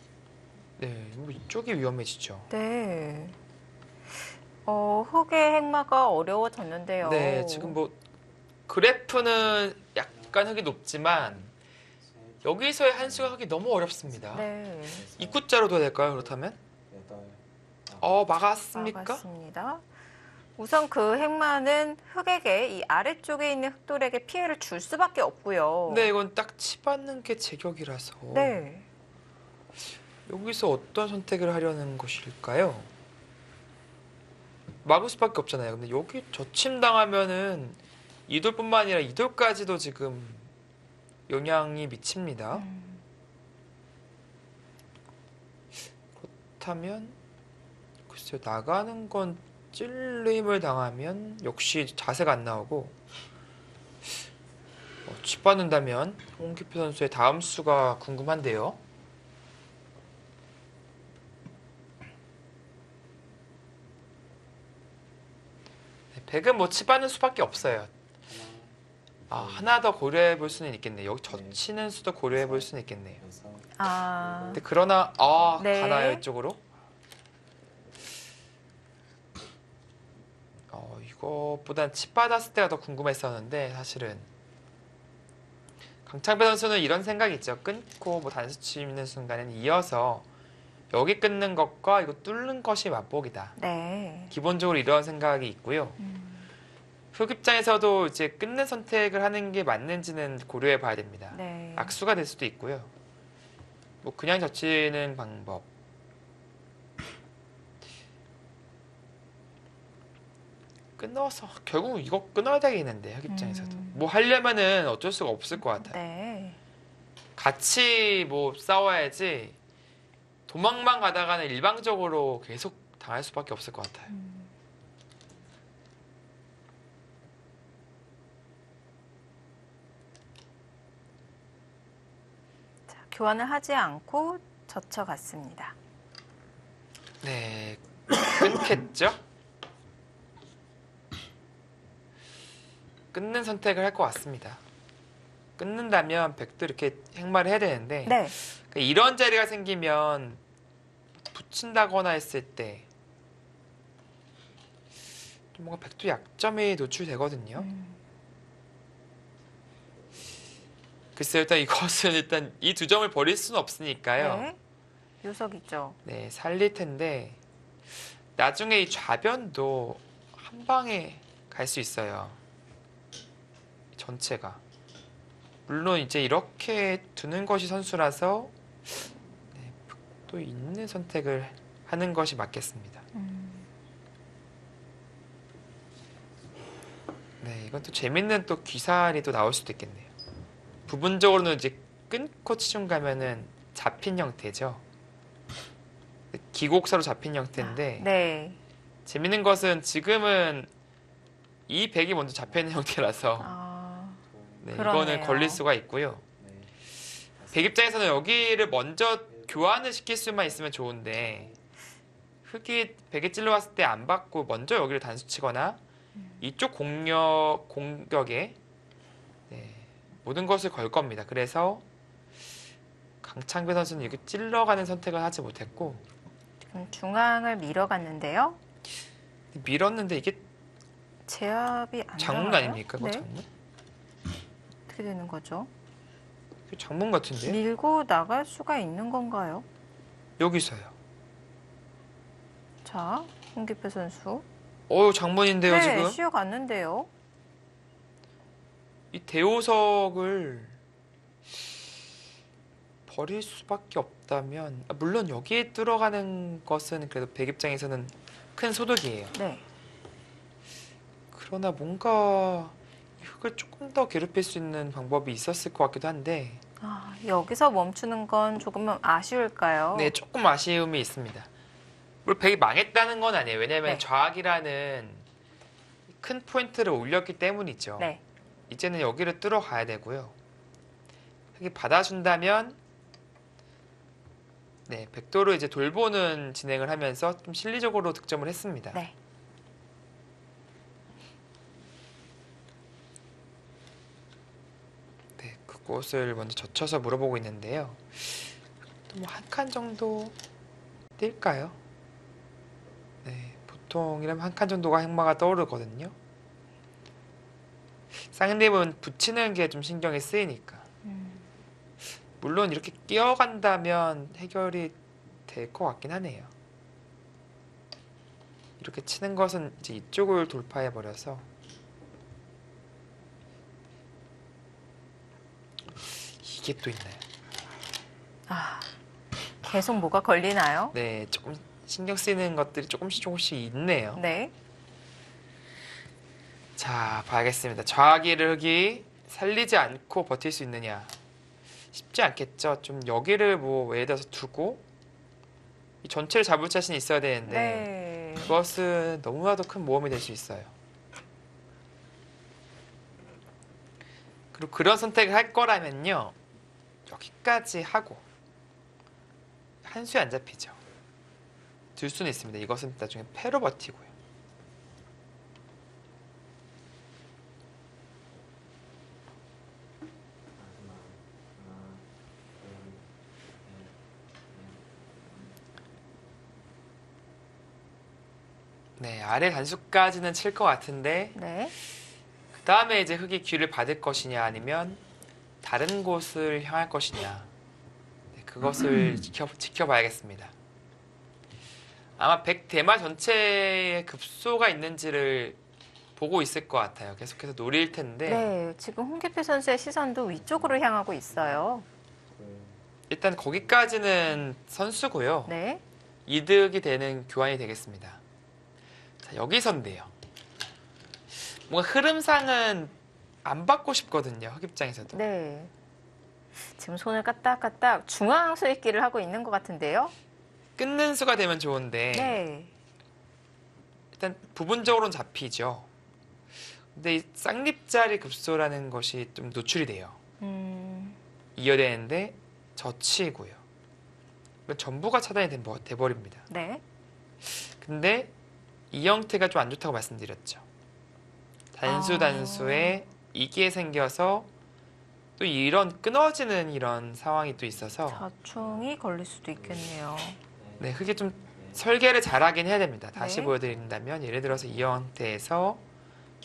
S2: 네, 뭐 이쪽이 위험해지죠.
S1: 네. 흑의 행마가 어려워졌는데요.
S2: 네, 지금 뭐 그래프는 약간 흙이 높지만
S3: 셋,
S2: 여기서의 한 수가 하기 너무 어렵습니다.
S1: 네.
S3: 여섯,
S2: 입구자로 둬야 될까요? 그렇다면?
S3: 여덟,
S2: 막았습니까?
S1: 막았습니다. 우선 그 행마는 흑에게 이 아래쪽에 있는 흑돌에게 피해를 줄 수밖에 없고요.
S2: 네, 이건 딱 치받는 게 제격이라서
S1: 네.
S2: 여기서 어떤 선택을 하려는 것일까요? 막을 수밖에 없잖아요. 근데 여기 저침당하면은 이돌뿐만 아니라 이돌까지도 지금 영향이 미칩니다. 그렇다면 글쎄요, 나가는 건 찔림을 당하면 역시 자세가 안 나오고 쥐받는다면 홍기표 선수의 다음 수가 궁금한데요. 네, 백은 뭐 치받는 수밖에 없어요. 하나 더 고려해 볼 수는 있겠네요. 여기 젖히는 수도 고려해 볼 수는 있겠네요.
S3: 여섯,
S1: 아,
S2: 근데 그러나
S1: 네.
S2: 가나요 이쪽으로? 이것보단 칩 받았을 때가 더 궁금했었는데 사실은 강창배 선수는 이런 생각이 있죠. 끊고 뭐 단수 치는 순간에는 이어서 여기 끊는 것과 이거 뚫는 것이 맛보기다.
S1: 네.
S2: 기본적으로 이런 생각이 있고요. 흑 입장에서도 이제 끊는 선택을 하는 게 맞는지는 고려해 봐야 됩니다.
S1: 네.
S2: 악수가 될 수도 있고요. 뭐 그냥 젖히는 방법. 끊어서 결국 이거 끊어야 되겠는데 흑 입장에서도 뭐 하려면은 어쩔 수가 없을 것 같아요.
S1: 네.
S2: 같이 뭐 싸워야지 도망만 가다가는 일방적으로 계속 당할 수밖에 없을 것 같아요.
S1: 자, 교환을 하지 않고 젖혀갔습니다.
S2: 네, 끊겠죠? 끊는 선택을 할 것 같습니다. 끊는다면 백도 이렇게 행마를 해야 되는데
S1: 네.
S2: 이런 자리가 생기면 붙인다거나 했을 때 뭔가 백도 약점이 노출되거든요. 글쎄요, 일단 이것은 일단 이 두 점을 버릴 수는 없으니까요.
S1: 네. 요석이죠.
S2: 네, 살릴 텐데 나중에 이 좌변도 한 방에 갈 수 있어요. 전체가. 물론 이제 이렇게 두는 것이 선수라서 네, 또 있는 선택을 하는 것이 맞겠습니다. 네, 이건 또 재밌는 또 귀살이 또 나올 수도 있겠네요. 부분적으로는 이제 끊고 치중 가면은 잡힌 형태죠. 기곡사로 잡힌 형태인데
S1: 네.
S2: 재밌는 것은 지금은 이 백이 먼저 잡혀 있는 형태라서
S1: 아,
S2: 네,
S1: 그러네요.
S2: 이거는 걸릴 수가 있고요.
S3: 네.
S2: 백 입장에서는 여기를 먼저 교환을 시킬 수만 있으면 좋은데 흑이 백에 찔러왔을 때 안 받고 먼저 여기를 단수치거나 이쪽 공격에 네, 모든 것을 걸 겁니다. 그래서 강창배 선수는 이렇게 찔러가는 선택을 하지 못했고
S1: 지금 중앙을 밀어갔는데요.
S2: 밀었는데 이게
S1: 제압이 안
S2: 장문
S1: 나와요?
S2: 아닙니까? 이거
S1: 네.
S2: 장문?
S1: 어떻게 되는 거죠?
S2: 이거 장문 같은데?
S1: 밀고 나갈 수가 있는 건가요?
S2: 여기서요.
S1: 자, 홍기표 선수.
S2: 장문인데요
S1: 네,
S2: 지금?
S1: 쉬어갔는데요.
S2: 이 대오석을 버릴 수밖에 없다면 물론 여기에 들어가는 것은 그래도 백 입장에서는 큰 소득이에요.
S1: 네.
S2: 그러나 뭔가 흙을 조금 더 괴롭힐 수 있는 방법이 있었을 것 같기도 한데
S1: 아, 여기서 멈추는 건 조금 아쉬울까요?
S2: 네, 조금 아쉬움이 있습니다. 물론 백이 망했다는 건 아니에요. 왜냐하면
S1: 네.
S2: 좌악이라는 큰 포인트를 올렸기 때문이죠.
S1: 네.
S2: 이제는 여기를 뚫어 가야 되고요. 흙이 받아준다면 네, 백도로 이제 돌보는 진행을 하면서 좀 실리적으로 득점을 했습니다.
S1: 네.
S2: 네, 그곳을 먼저 젖혀서 물어보고 있는데요. 뭐 한 칸 정도 뛸까요? 네, 보통이라면 한 칸 정도가 행마가 떠오르거든요. 쌍립은 붙이는 게 좀 신경이 쓰이니까. 물론 이렇게 끼어간다면 해결이 될 것 같긴 하네요. 이렇게 치는 것은 이제 이쪽을 돌파해 버려서 이게 또 있나요?
S1: 아, 계속 뭐가 걸리나요?
S2: 네, 조금 신경 쓰이는 것들이 조금씩 있네요.
S1: 네.
S2: 자, 봐야겠습니다. 좌기를 흑이 살리지 않고 버틸 수 있느냐? 쉽지 않겠죠. 좀 여기를 뭐 외에다 두고 이 전체를 잡을 자신이 있어야 되는데
S1: 네.
S2: 그것은 너무나도 큰 모험이 될 수 있어요. 그리고 그런 선택을 할 거라면요. 여기까지 하고 한 수에 안 잡히죠. 들 수는 있습니다. 이것은 나중에 패로 버티고요.
S3: 마지막 하나, 둘, 셋, 넷.
S2: 네, 아래 단수까지는 칠 것 같은데
S1: 네.
S2: 그 다음에 이제 흑이 귀를 받을 것이냐 아니면 다른 곳을 향할 것이냐 네, 그것을 지켜봐야겠습니다. 아마 백 대마 전체에 급소가 있는지를 보고 있을 것 같아요. 계속해서 노릴 텐데
S1: 네. 지금 홍기표 선수의 시선도 위쪽으로 향하고 있어요.
S3: 둘,
S2: 일단 거기까지는 선수고요.
S1: 네.
S2: 이득이 되는 교환이 되겠습니다. 자, 여기서인데요. 뭔가 흐름상은 안 받고 싶거든요. 흑 입장에서도.
S1: 네. 지금 손을 까딱까딱 중앙 수익기를 하고 있는 것 같은데요.
S2: 끊는 수가 되면 좋은데
S1: 네.
S2: 일단 부분적으로는 잡히죠. 근데 이 쌍립자리 급소라는 것이 좀 노출이 돼요. 이어되는데 젖히고요. 이건 전부가 차단이 돼버립니다.
S1: 네.
S2: 근데 이 형태가 좀 안 좋다고 말씀드렸죠. 단수에 이게 생겨서 또 이런 끊어지는 이런 상황이 또 있어서
S1: 자충이 걸릴 수도 있겠네요.
S2: 네, 흑이 좀 설계를 잘하긴 해야 됩니다. 다시
S1: 네.
S2: 보여드린다면 예를 들어서 이 형태에서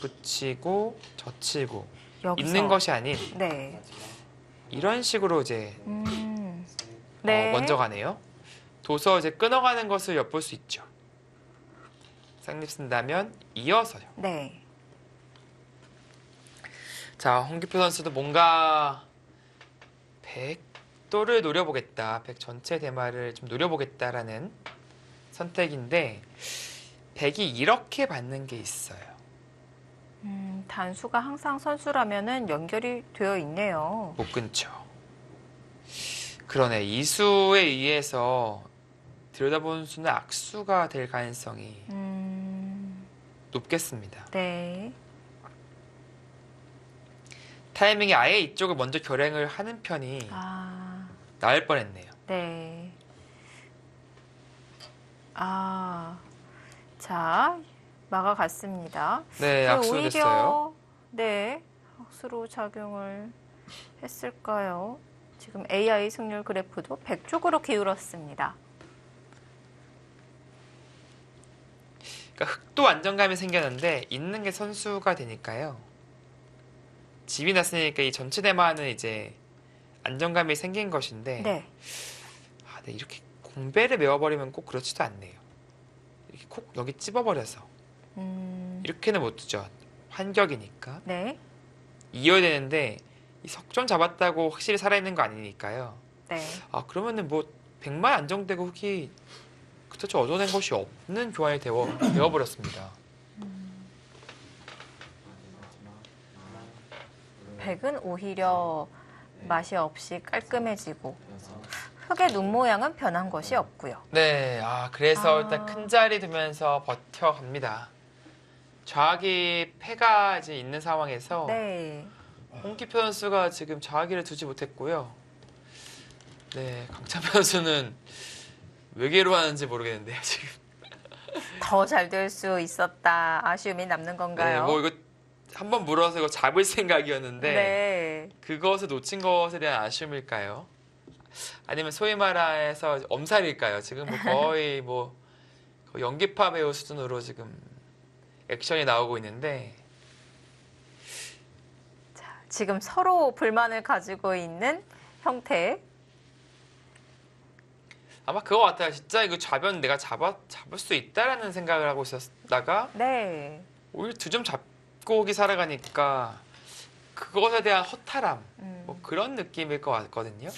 S2: 붙이고 젖히고
S1: 여기서.
S2: 있는 것이 아닌
S1: 네.
S3: 마지막
S2: 이런 식으로 이제
S3: 셋,
S1: 네.
S2: 먼저 가네요. 둬서 이제 끊어가는 것을 엿볼 수 있죠. 쌍립 쓴다면 이어서요.
S1: 네.
S2: 자, 홍기표 선수도 뭔가 백도를 노려보겠다. 백 전체 대마를 좀 노려보겠다라는 선택인데 백이 이렇게 받는 게 있어요.
S1: 단수가 항상 선수라면은 연결이 되어 있네요.
S2: 못 끊죠. 그러네. 이수에 의해서 들여다본 수는 악수가 될 가능성이 높겠습니다.
S1: 네.
S2: 타이밍이 아예 이쪽을 먼저 결행을 하는 편이
S1: 아,
S2: 나을 뻔했네요.
S1: 네. 아, 자, 막아갔습니다.
S2: 네, 악수로
S1: 오히려,
S2: 됐어요.
S1: 네, 악수로 작용을 했을까요? 지금 AI 승률 그래프도 100쪽으로 기울었습니다.
S2: 그러니까 흑도 안정감이 생겼는데 있는 게 선수가 되니까요. 집이 났으니까 이 전체 대만은 이제 안정감이 생긴 것인데
S1: 네.
S2: 네, 이렇게 공배를 메워버리면 꼭 그렇지도 않네요. 이렇게 콕 여기 찝어버려서 이렇게는 못 두죠. 환격이니까
S1: 네.
S2: 이어야 되는데 이 석점 잡았다고 확실히 살아있는 거 아니니까요.
S1: 네.
S2: 그러면은 뭐 100만 안정되고 흑이 그렇죠. 얻어낸 것이 없는 교환이 되어버렸습니다.
S1: 백은 오히려 맛이 없이 깔끔해지고 흑의 눈 모양은 변한 것이 없고요.
S2: 네, 그래서
S1: 아.
S2: 일단 큰 자리 두면서 버텨갑니다. 좌악이 패가 이제 있는 상황에서
S1: 네.
S2: 홍기표 선수가 지금 좌악이를 두지 못했고요. 네, 강찬표 선수는 왜 괴로워하는지 모르겠는데요, 지금.
S1: 더 잘 될 수 있었다. 아쉬움이 남는
S2: 네,
S1: 건가요?
S2: 뭐 이거 한번 물어서 이거 잡을 생각이었는데
S1: 네.
S2: 그것을 놓친 것에 대한 아쉬움일까요? 아니면 소위 말해서 엄살일까요? 지금 뭐 거의 거의 연기파 배우 수준으로 지금 액션이 나오고 있는데
S1: 지금 서로 불만을 가지고 있는 형태.
S2: 아마 그거 같아요. 진짜 이거 좌변 내가 잡을 수 있다라는 생각을 하고 있었다가
S1: 네.
S2: 오히려 2점 잡고 오기 살아가니까 그것에 대한 허탈함 뭐 그런 느낌일 것 같거든요.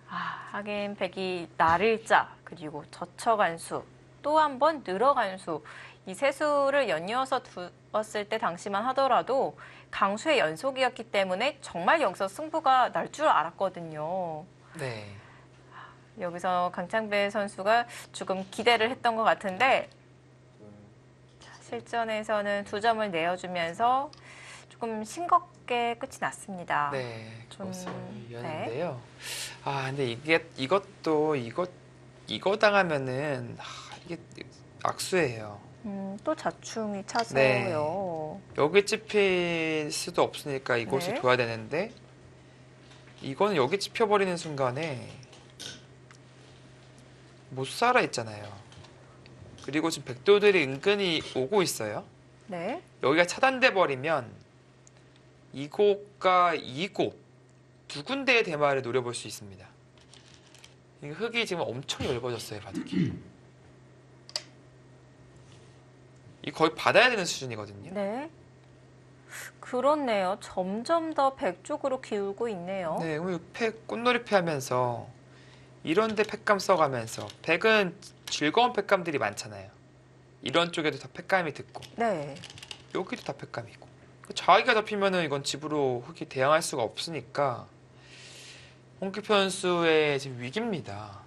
S1: 하긴 백이 날일자 그리고 젖혀간 수, 또 한 번 늘어간 수, 이 세 수를 연이어서 두었을 때 당시만 하더라도 강수의 연속이었기 때문에 정말 여기서 승부가 날 줄 알았거든요.
S2: 네.
S1: 여기서 강창배 선수가 조금 기대를 했던 것 같은데 실전에서는 2점을 내어주면서 조금 싱겁게 끝이 났습니다.
S2: 네,
S1: 좀,
S2: 그것이었는데요. 근데 이거 당하면은 이게 악수예요.
S1: 또 자충이
S2: 네.
S1: 차서요.
S2: 여기 찝힐 수도 없으니까 이곳을
S1: 네.
S2: 둬야 되는데 이거는 여기 찝혀버리는 순간에 못 살아 있잖아요. 그리고 지금 백도들이 은근히 오고 있어요.
S1: 네.
S2: 여기가 차단돼 버리면 이곳과 이곳 두 군데의 대마를 노려볼 수 있습니다. 이 흙이 지금 엄청 넓어졌어요, 바둑이. 이 거의 받아야 되는 수준이거든요.
S1: 네. 그렇네요. 점점 더 백 쪽으로 기울고 있네요.
S2: 네, 그럼 꽃놀이패 하면서 이런데 팩감 써가면서 백은 즐거운 팩감들이 많잖아요. 이런 쪽에도 다 팩감이 듣고
S1: 네.
S2: 여기도 다 팩감이고 좌기가 잡히면은 이건 집으로 흙이 대항할 수가 없으니까 홍기표 선수의 지금 위기입니다.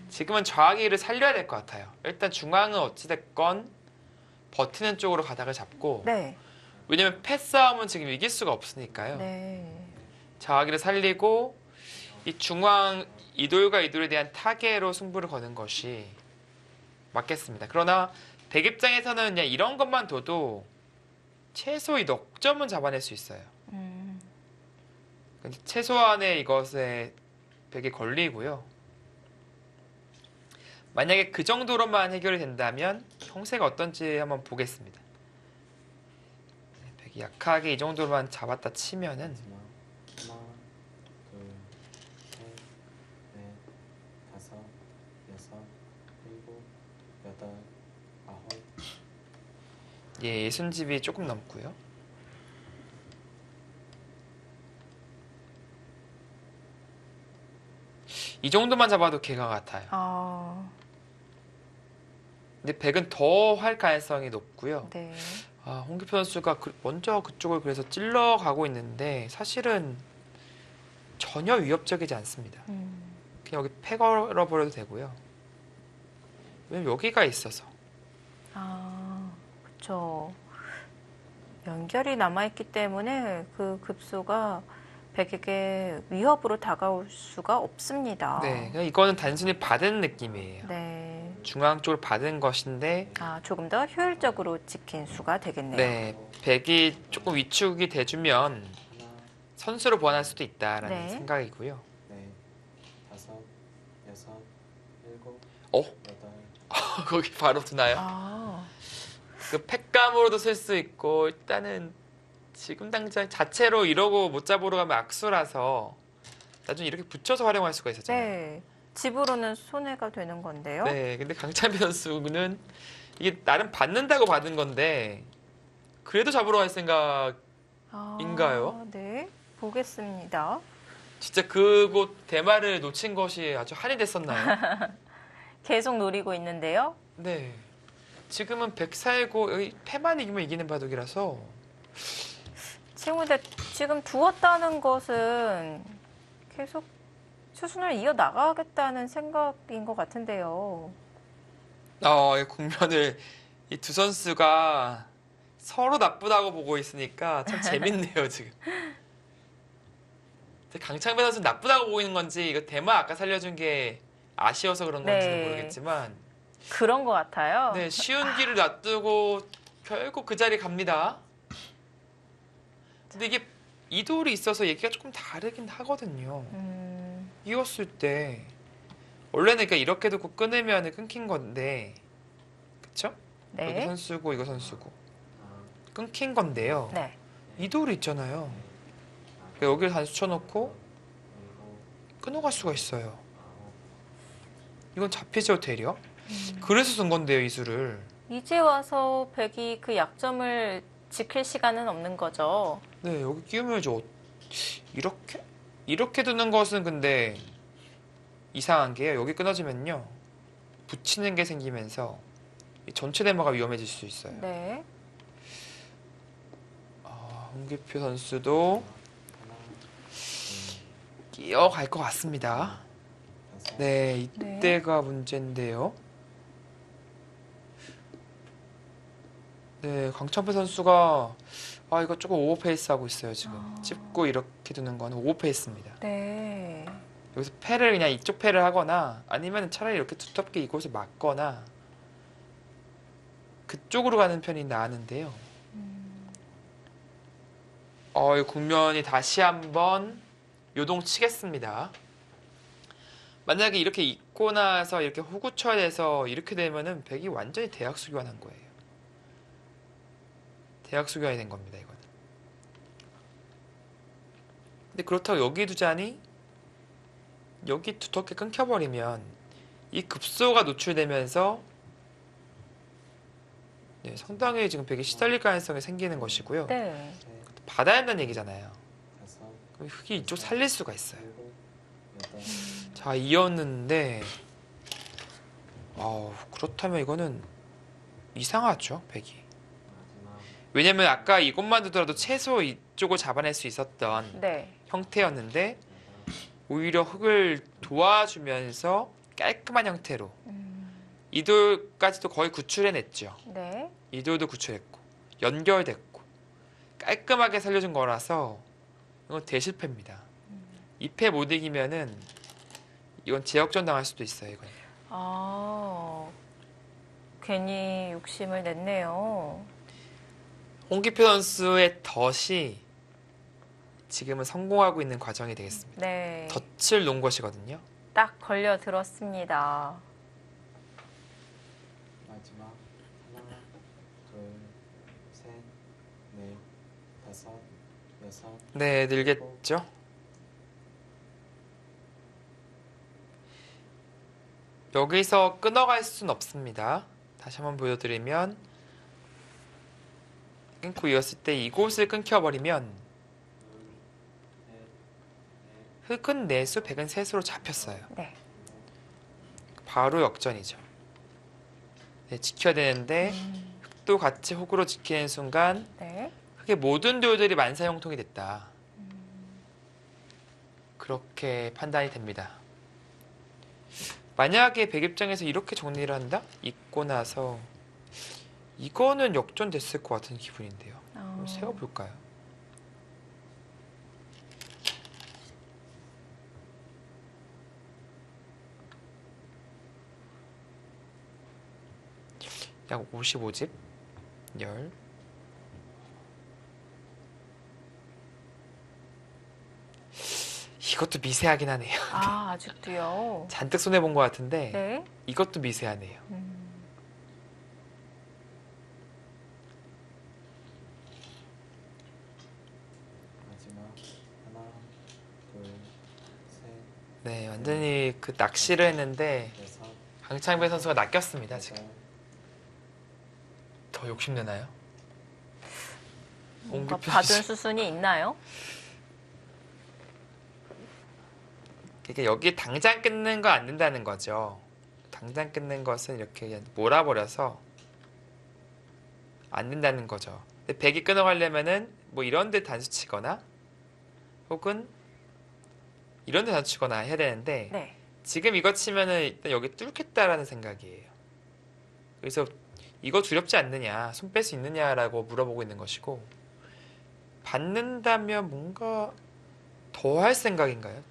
S2: 지금은 좌기를 살려야 될 것 같아요. 일단 중앙은 어찌됐건 버티는 쪽으로 가닥을 잡고
S1: 네.
S2: 왜냐면 패싸움은 지금 이길 수가 없으니까요.
S1: 네.
S2: 좌기를 살리고 이 중앙 이돌과 이돌에 대한 타개로 승부를 거는 것이 맞겠습니다. 그러나 백 입장에서는 그냥 이런 것만 둬도 최소 이 넉점은 잡아낼 수 있어요. 근데 최소한의 이것에 백이 걸리고요. 만약에 그 정도로만 해결이 된다면 형세가 어떤지 한번 보겠습니다. 백이 약하게 이 정도로만 잡았다 치면은
S3: 하나, 둘, 셋, 넷, 다섯, 여섯, 일곱, 여덟, 아홉.
S2: 예순집이 조금 넘고요. 이 정도만 잡아도 개가 같아요. 근데 백은 더 할 가능성이 높고요.
S1: 네.
S2: 홍기표 선수가 먼저 그쪽을 그래서 찔러 가고 있는데 사실은 전혀 위협적이지 않습니다. 그냥 여기 패 걸어버려도 되고요. 왜냐면 여기가 있어서.
S1: 아, 그렇죠. 연결이 남아있기 때문에 그 급소가 백에게 위협으로 다가올 수가 없습니다.
S2: 네, 그냥 이거는 단순히 받은 느낌이에요.
S1: 네.
S2: 중앙 쪽을 받은 것인데,
S1: 아, 조금 더 효율적으로 지킨 수가 되겠네요.
S2: 네, 백이 조금 위축이 돼주면
S3: 하나,
S2: 선수로 보완할 수도 있다라는
S1: 네.
S2: 생각이고요.
S3: 넷, 다섯, 여섯, 일곱,
S2: 어?
S3: 여덟,
S2: 거기 바로 두나요?
S1: 아,
S2: 그 팩감으로도 쓸 수 있고 일단은 지금 당장 자체로 이러고 못 잡으러 가면 악수라서 나중에 이렇게 붙여서 활용할 수가 있었잖아요.
S1: 네. 집으로는 손해가 되는 건데요.
S2: 네, 근데 강찬비 선수는 이게 나름 받는다고 받은 건데 그래도 잡으러 갈 생각
S1: 아,
S2: 인가요?
S1: 네. 보겠습니다.
S2: 진짜 그곳 대마를 놓친 것이 아주 한이 됐었나요?
S1: 계속 노리고 있는데요.
S2: 네. 지금은 104이고 여기 패만 이기면 이기는 바둑이라서
S1: 근데 지금 두었다는 것은 계속 수순을 이어나가겠다는 생각인 것 같은데요.
S2: 이 국면을 이 두 선수가 서로 나쁘다고 보고 있으니까 참 재밌네요, 지금. 근데 강창배 선수는 나쁘다고 보고 있는 건지 이거 대마 아까 살려준 게 아쉬워서 그런 건지는
S1: 네.
S2: 모르겠지만
S1: 그런 것 같아요.
S2: 네, 쉬운 길을 놔두고 결국 그 자리 갑니다. 근데 이게 이돌이 있어서 얘기가 조금 다르긴 하거든요. 이었을 때 원래는 그러니까 이렇게 두고 끊으면 끊긴 건데 그쵸? 여기
S1: 네.
S2: 선수고 이거 선수고
S3: 하나,
S2: 끊긴 건데요.
S1: 네.
S2: 이돌이 있잖아요.
S3: 넷,
S2: 그러니까 여기를 단수 쳐놓고
S3: 일곱,
S2: 끊어갈 수가 있어요.
S3: 아홉,
S2: 이건 잡히죠, 되려? 그래서 쓴 건데요, 이 수를.
S1: 이제 와서 백이 그 약점을 지킬 시간은 없는 거죠.
S2: 네, 여기 끼우면 이제 이렇게? 이렇게 두는 것은 근데 이상한 게요. 여기 끊어지면요. 붙이는 게 생기면서 이 전체 대마가 위험해질 수 있어요.
S1: 네.
S2: 홍기표 선수도
S3: 하나,
S2: 끼어갈 것 같습니다.
S3: 다섯,
S2: 네, 이때가 문제인데요. 네, 강찬표 선수가 이거 조금 오버페이스 하고 있어요, 지금. 찝고 이렇게 두는 거는 오버페이스입니다.
S1: 네.
S2: 여기서 패를 그냥 이쪽 패를 하거나 아니면 차라리 이렇게 두텁게 이곳을 막거나 그쪽으로 가는 편이 나았는데요. 이 국면이 다시 한번 요동치겠습니다. 만약에 이렇게 있고 나서 이렇게 호구쳐야 돼서 이렇게 되면은 백이 완전히 대학수교환한 거예요. 대학수교환이 된 겁니다, 이거는. 근데 그렇다고 여기 두자니 여기 두텁게 끊겨버리면 이 급소가 노출되면서 네, 상당히 지금 백이 시달릴 가능성이 생기는 것이고요.
S1: 네.
S3: 넷,
S2: 받아야 한다는 얘기잖아요.
S3: 다섯,
S2: 그럼 흑이 이쪽 살릴 수가 있어요.
S3: 일곱, 여덟,
S2: 자, 이었는데 그렇다면 이거는 이상하죠, 백이.
S3: 마지막,
S2: 왜냐면 아까 이것만 두더라도 최소 이쪽을 잡아낼 수 있었던
S1: 네.
S2: 형태였는데
S3: 여덟,
S2: 오히려 흑을 도와주면서 깔끔한 형태로 이돌까지도 거의 구출해냈죠.
S1: 네.
S2: 이돌도 구출했고 연결됐고 깔끔하게 살려준 거라서 이건 대실패입니다. 2패 못 이기면은 이건 제역전 당할 수도 있어요. 이건.
S1: 아, 괜히 욕심을 냈네요.
S2: 홍기표 선수의 덫이 지금은 성공하고 있는 과정이 되겠습니다.
S1: 네.
S2: 덫을 놓은 것이거든요.
S1: 딱 걸려 들었습니다.
S3: 마지막, 하나, 둘, 셋, 넷, 다섯, 여섯,
S2: 네, 늘겠죠. 여기서 끊어갈 수는 없습니다. 다시 한번 보여드리면 끊고 이었을 때 이곳을 끊겨버리면 흑은 내수, 백은 세수로 잡혔어요.
S1: 네.
S2: 바로 역전이죠. 네, 지켜야 되는데 흑도 같이 호구로 지키는 순간
S1: 네.
S2: 흑의 모든 돌들이 만사형통이 됐다. 그렇게 판단이 됩니다. 만약에 백 입장에서 이렇게 정리를 한다? 잊고 나서 이거는 역전됐을 것 같은 기분인데요. 한번 세워볼까요? 약 55집 열 이것도 미세하긴 하네요.
S1: 아, 아직도요.
S2: 잔뜩 손해본 것 같은데
S1: 네.
S2: 이것도 미세하네요.
S3: 마지막 하나, 둘, 셋,
S2: 네, 완전히 그 낚시를 했는데
S3: 여섯,
S2: 강창배 선수가 낚였습니다. 지금
S3: 여덟,
S2: 더 욕심내나요?
S1: 뭔가
S2: 옹기표
S1: 받은
S2: 선수.
S1: 수순이 있나요?
S2: 그러니까 여기 당장 끊는 거 안 된다는 거죠. 당장 끊는 것은 이렇게 그냥 몰아버려서 안 된다는 거죠. 근데 백이 끊어가려면은 뭐 이런 데 단수 치거나 혹은 이런 데 단수 치거나 해야 되는데
S1: 네.
S2: 지금 이거 치면은 일단 여기 뚫겠다라는 생각이에요. 그래서 이거 두렵지 않느냐, 손 뺄 수 있느냐라고 물어보고 있는 것이고 받는다면 뭔가 더 할 생각인가요?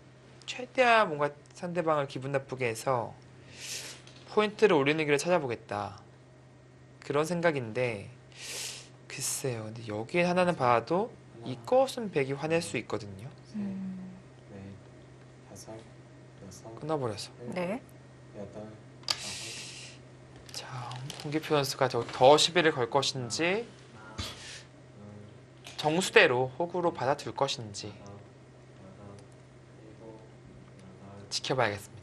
S2: 최대한 뭔가 상대방을 기분 나쁘게 해서 포인트를 올리는 길을 찾아보겠다. 그런 생각인데 글쎄요. 근데 여기에 하나는 봐도
S3: 하나,
S2: 이것은 백이 화낼 수 있거든요.
S3: 셋, 넷, 다섯, 여섯,
S2: 끊어버려서.
S3: 일곱,
S1: 네.
S3: 여덟, 아홉,
S2: 자, 홍기표 선수가 더 시비를 걸 것인지
S3: 하나, 둘,
S2: 정수대로 호구로 받아둘 것인지
S3: 다섯, 여섯, 일곱, 여덟,
S2: 지켜봐야겠습니다.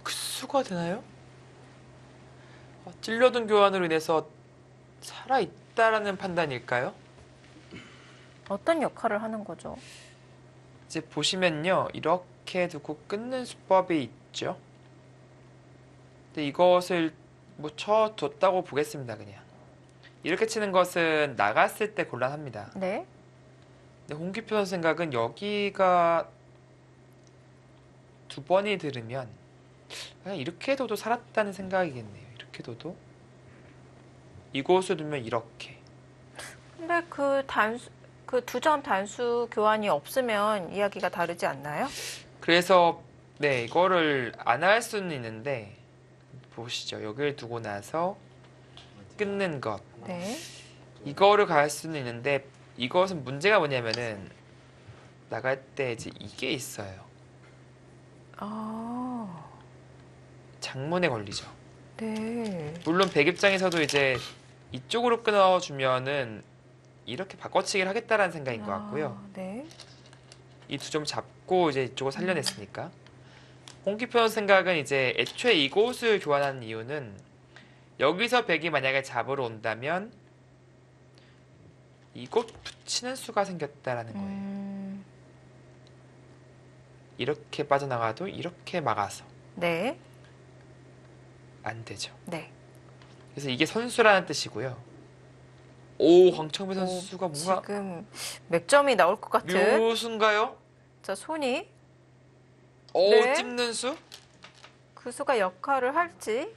S2: 그 수가 되나요? 찔려둔 교환으로 인해서 살아있다라는 판단일까요?
S1: 어떤 역할을 하는 거죠?
S2: 이제 보시면요. 이렇게 두고 끊는 수법이 있죠. 근데 이것을 뭐 쳐뒀다고 보겠습니다. 그냥. 이렇게 치는 것은 나갔을 때 곤란합니다.
S1: 네.
S2: 근데 홍기표 선수 생각은 여기가 두 번이 들으면 그냥 이렇게 둬도 살았다는 생각이겠네요. 이렇게 둬도 이곳을 두면 이렇게.
S1: 근데 그 두 점 단수 교환이 없으면 이야기가 다르지 않나요?
S2: 그래서 네 이거를 안 할 수는 있는데 보시죠. 여기를 두고 나서
S3: 마지막
S2: 끊는 것
S3: 하나,
S1: 네.
S3: 둘,
S2: 이거를 갈 수는 있는데 이것은 문제가 뭐냐면은 나갈 때 이제 이게 있어요.
S1: 아,
S2: 장문에 걸리죠.
S1: 네.
S2: 물론 백 입장에서도 이제 이쪽으로 끊어주면은 이렇게 바꿔치기를 하겠다라는 생각인 것 같고요.
S1: 아, 네.
S2: 이 두 점 잡고 이제 이쪽을 살려냈으니까. 홍기표 선수 생각은 이제 애초에 이곳을 교환하는 이유는 여기서 백이 만약에 잡으러 온다면 이곳 붙이는 수가 생겼다라는 거예요. 이렇게 빠져나가도 이렇게 막아서
S1: 네.
S2: 안 되죠.
S1: 네.
S2: 그래서 이게 선수라는 뜻이고요. 오, 황청배
S1: 오,
S2: 선수가 뭔가
S1: 지금 맥점이 나올 것 같은
S2: 묘수인가요?
S1: 자, 손이
S2: 오,
S1: 네.
S2: 찝는 수?
S1: 그 수가 역할을 할지.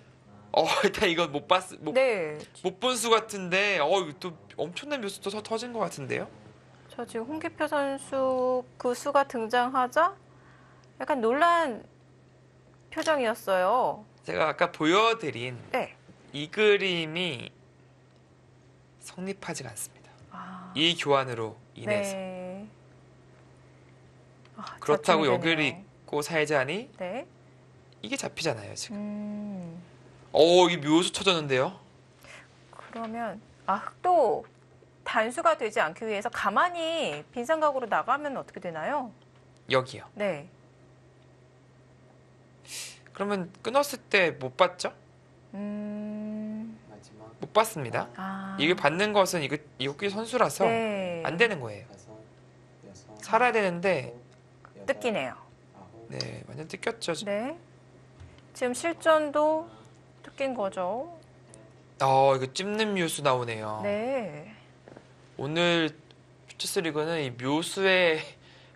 S2: 일단 이건 못
S1: 네.
S2: 본 수 같은데, 이거 또 엄청난 묘수 또 터진 것 같은데요?
S1: 저 지금 홍기표 선수 그 수가 등장하자 약간 놀란 표정이었어요.
S2: 제가 아까 보여드린
S1: 네.
S2: 이 그림이 성립하지가 않습니다.
S1: 아,
S2: 이 교환으로 인해서.
S1: 네. 아,
S2: 그렇다고
S1: 자충이
S2: 여기를
S1: 되네요.
S2: 잊고 살자니
S1: 네.
S2: 이게 잡히잖아요, 지금.
S1: 음,
S2: 이게 묘수 쳐졌는데요?
S1: 그러면 또 단수가 되지 않기 위해서 가만히 빈 삼각으로 나가면 어떻게 되나요?
S2: 여기요.
S1: 네.
S2: 그러면 끊었을 때 못 봤죠?
S3: 마지막
S2: 못 받습니다.
S1: 아.
S2: 이게 받는 것은 이국기 선수라서
S1: 네.
S2: 안 되는 거예요.
S3: 다섯, 여섯,
S2: 살아야 되는데
S3: 일곱, 여덟,
S1: 뜯기네요.
S3: 아홉,
S2: 네, 완전 뜯겼죠.
S1: 네. 지금 실전도 뜯긴 거죠.
S2: 이거 찝는 묘수 나오네요.
S1: 네.
S2: 오늘 퓨처스 리그는 이 묘수의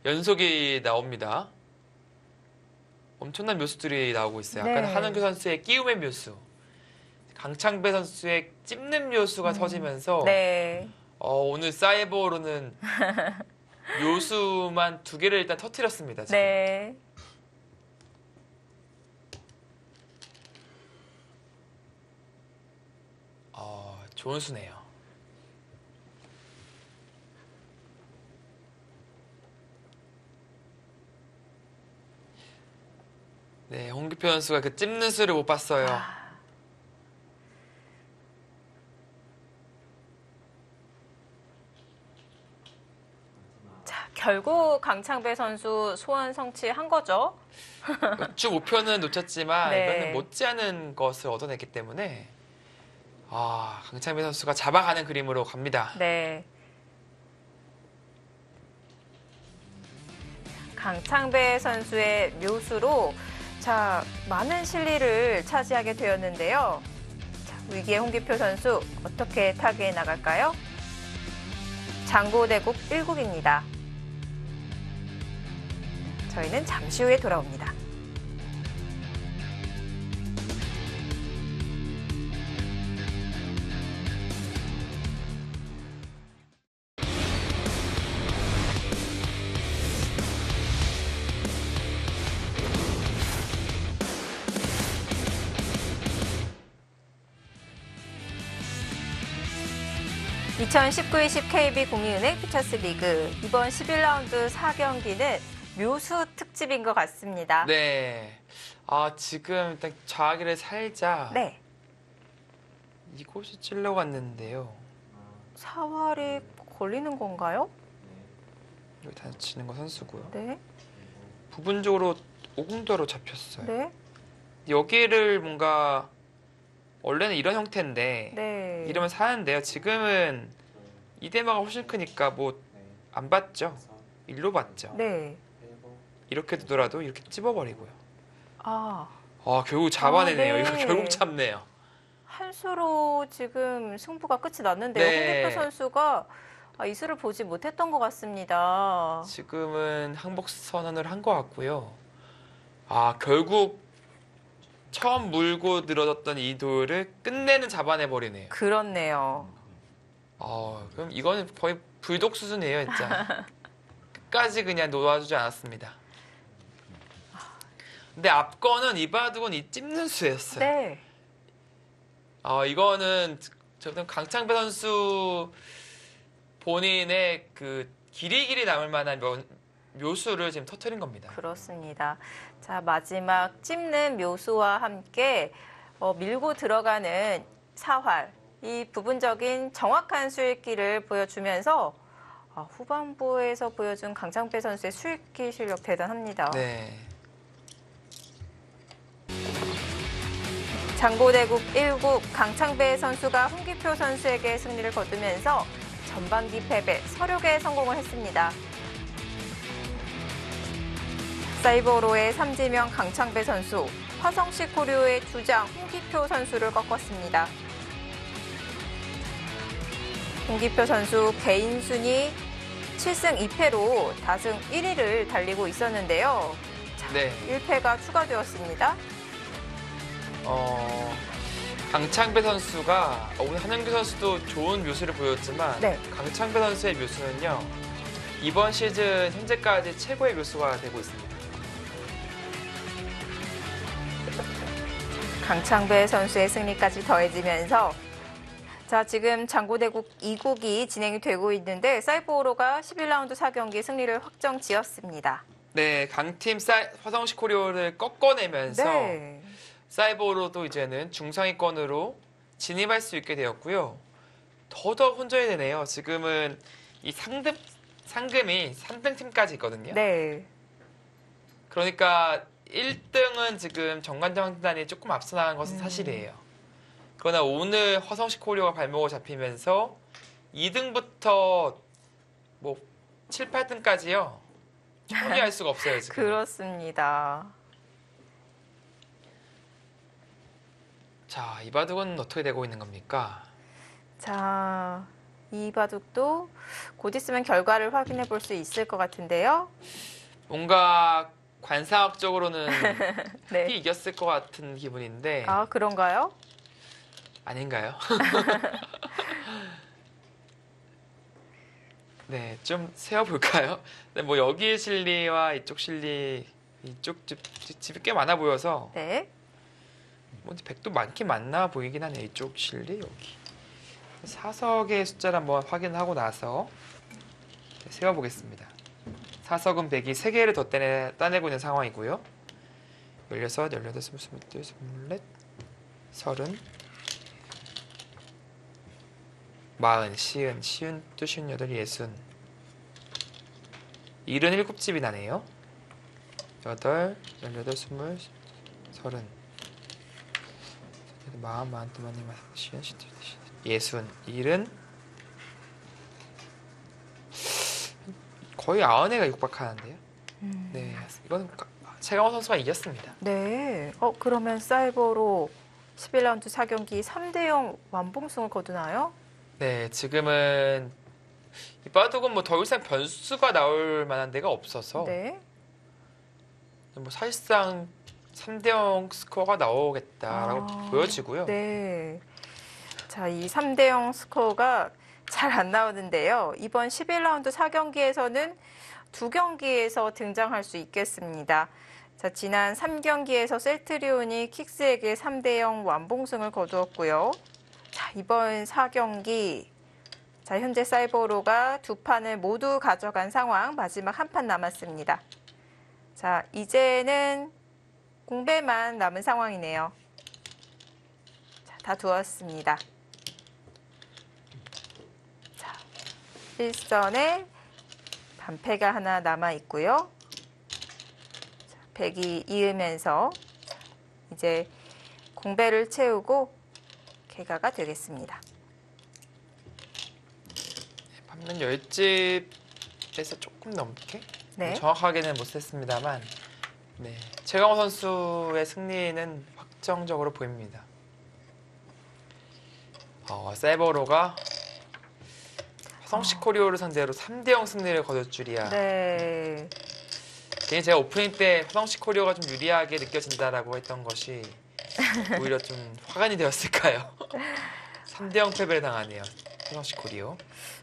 S2: 연속이 나옵니다. 엄청난 묘수들이 나오고 있어요. 아까
S1: 네.
S2: 한은규 선수의 끼움의 묘수, 강창배 선수의 찝는 묘수가 터지면서
S1: 네.
S2: 오늘 사이버로는 묘수만 2개를 일단 터뜨렸습니다. 지금.
S1: 네.
S2: 좋은 수네요. 네, 홍기표 선수가 그 찝는 수를 못 봤어요.
S1: 자, 결국 강창배 선수 소원 성취한 거죠.
S2: 주 목표는 놓쳤지만
S1: 네.
S2: 이번엔 못지않은 것을 얻어냈기 때문에 강창배 선수가 잡아가는 그림으로 갑니다.
S1: 네. 강창배 선수의 묘수로 많은 실리를 차지하게 되었는데요. 위기의 홍기표 선수 어떻게 타개해 나갈까요? 장고대국 1국입니다. 저희는 잠시 후에 돌아옵니다. (2019-20 KB 공인은행 퓨처스 리그) 이번 11라운드 4경기는 묘수 특집인 것 같습니다.
S2: 네. 지금 일단 좌기를 살짝
S1: 네.
S2: 이곳이 찔러갔는데요.
S1: 사활이 걸리는 건가요?
S2: 여기 다치는 거 선수고요.
S1: 네.
S2: 부분적으로 오공도로 잡혔어요.
S1: 네.
S2: 여기를 뭔가 원래는 이런 형태인데
S1: 네.
S2: 이러면 사는데요. 지금은 이대마가 훨씬 크니까 뭐 안 받죠. 일로 받죠.
S1: 네.
S3: 일곱,
S2: 이렇게 두더라도 이렇게 찝어버리고요. 결국 잡아내네요.
S1: 네.
S2: 이거 결국 잡네요.
S1: 한 수로 지금 승부가 끝이 났는데요.
S2: 네.
S1: 홍기표 선수가 이 수를 보지 못했던 것 같습니다.
S2: 지금은 항복 선언을 한 것 같고요. 결국 처음 물고 늘어졌던 이 돌을 끝내는 잡아내버리네요.
S1: 그렇네요.
S2: 그럼 이거는 거의 불독 수준이에요, 진짜. 끝까지 그냥 놓아주지 않았습니다. 근데 앞거는 이바둑은 이 찝는 수였어요.
S1: 네.
S2: 이거는 저는 강창배 선수 본인의 그 길이 남을 만한 묘수를 지금 터뜨린 겁니다.
S1: 그렇습니다. 자, 마지막 찝는 묘수와 함께 밀고 들어가는 사활, 이 부분적인 정확한 수읽기를 보여주면서 후반부에서 보여준 강창배 선수의 수읽기 실력 대단합니다.
S2: 네.
S1: 장고대국 1국 강창배 선수가 홍기표 선수에게 승리를 거두면서 전반기 패배, 서륙에 성공을 했습니다. 사이버로의 삼지명 강창배 선수, 화성시 고려의 주장 홍기표 선수를 꺾었습니다. 홍기표 선수 개인 순위 7승 2패로 다승 1위를 달리고 있었는데요.
S2: 네.
S1: 1패가 추가되었습니다.
S2: 강창배 선수가 오늘 한영규 선수도 좋은 묘수를 보였지만
S1: 네.
S2: 강창배 선수의 묘수는요. 이번 시즌 현재까지 최고의 묘수가 되고 있습니다.
S1: 강창배 선수의 승리까지 더해지면서 지금 장고대국 2국이 진행이 되고 있는데 사이버오로가 11라운드 4경기 승리를 확정 지었습니다.
S2: 네, 강팀 화성시 코리오를 꺾어내면서
S1: 네.
S2: 사이버로도 이제는 중상위권으로 진입할 수 있게 되었고요. 더더욱 혼전이 되네요. 지금은 이 상금이 3등 팀까지 있거든요.
S1: 네.
S2: 그러니까 1등은 지금 정관장 단이 조금 앞서 나간 것은 사실이에요. 그러나 오늘 화성시 코리오가 발목을 잡히면서 2등부터 뭐 7, 8등까지요. 충분히 할 수가 없어요, 지금.
S1: 그렇습니다.
S2: 자, 이 바둑은 어떻게 되고 있는 겁니까?
S1: 자, 이 바둑도 곧 있으면 결과를 확인해 볼 수 있을 것 같은데요.
S2: 뭔가 관상학적으로는
S1: 네.
S2: 크게 이겼을 것 같은 기분인데
S1: 아, 그런가요?
S2: 아닌가요? 네, 좀 세어볼까요? 네, 뭐 여기의 실리와 이쪽 실리, 이쪽 집이 꽤 많아 보여서
S1: 네.
S2: 뭐 백도 많긴 많나 보이긴 하네. 이쪽 실리 여기. 사석의 숫자를 한번 확인하고 나서 세어보겠습니다. 사석은 백이 3개를 더 따내고 있는 상황이고요. 16, 18, 20, 21, 24, 30, 40, 시은, 시은, 또 58, 60, 77집이 나네요. 8, 18, 20, 30, 40, 42, 시은, 60, 70, 거의 90회가 육박하는데요. 네, 이건 최강호 선수가 이겼습니다.
S1: 네. 그러면 사이버로 11라운드 4경기 3대0 완봉승을 거두나요?
S2: 네, 지금은 이 바둑은 뭐 더 이상 변수가 나올 만한 데가 없어서
S1: 네.
S2: 뭐 사실상 3대0 스코어가 나오겠다라고 보여지고요.
S1: 네. 자, 이 3대0 스코어가 잘 안 나오는데요. 이번 11라운드 4경기에서는 2경기에서 등장할 수 있겠습니다. 자, 지난 3경기에서 셀트리온이 킥스에게 3대0 완봉승을 거두었고요. 자, 이번 4경기 자, 현재 사이버로가 2판을 모두 가져간 상황, 마지막 한 판 남았습니다. 자, 이제는 공배만 남은 상황이네요. 자, 다 두었습니다. 자, 1선에 반패가 하나 남아 있고요. 자, 백이 이으면서 이제 공배를 채우고 개가가 되겠습니다.
S2: 반면 10집에서 조금 넘게
S1: 네.
S2: 정확하게는 못 셌습니다만 네, 최강호 선수의 승리는 확정적으로 보입니다. 세버로가 화성시 코리오를 상대로 3대0 승리를 거둘 줄이야.
S1: 네.
S2: 괜히 제가 오프닝 때 화성시 코리오가 좀 유리하게 느껴진다라고 했던 것이 오히려 좀 화관이 되었을까요? 3대0 패배를 당하네요. 화성시 코리오.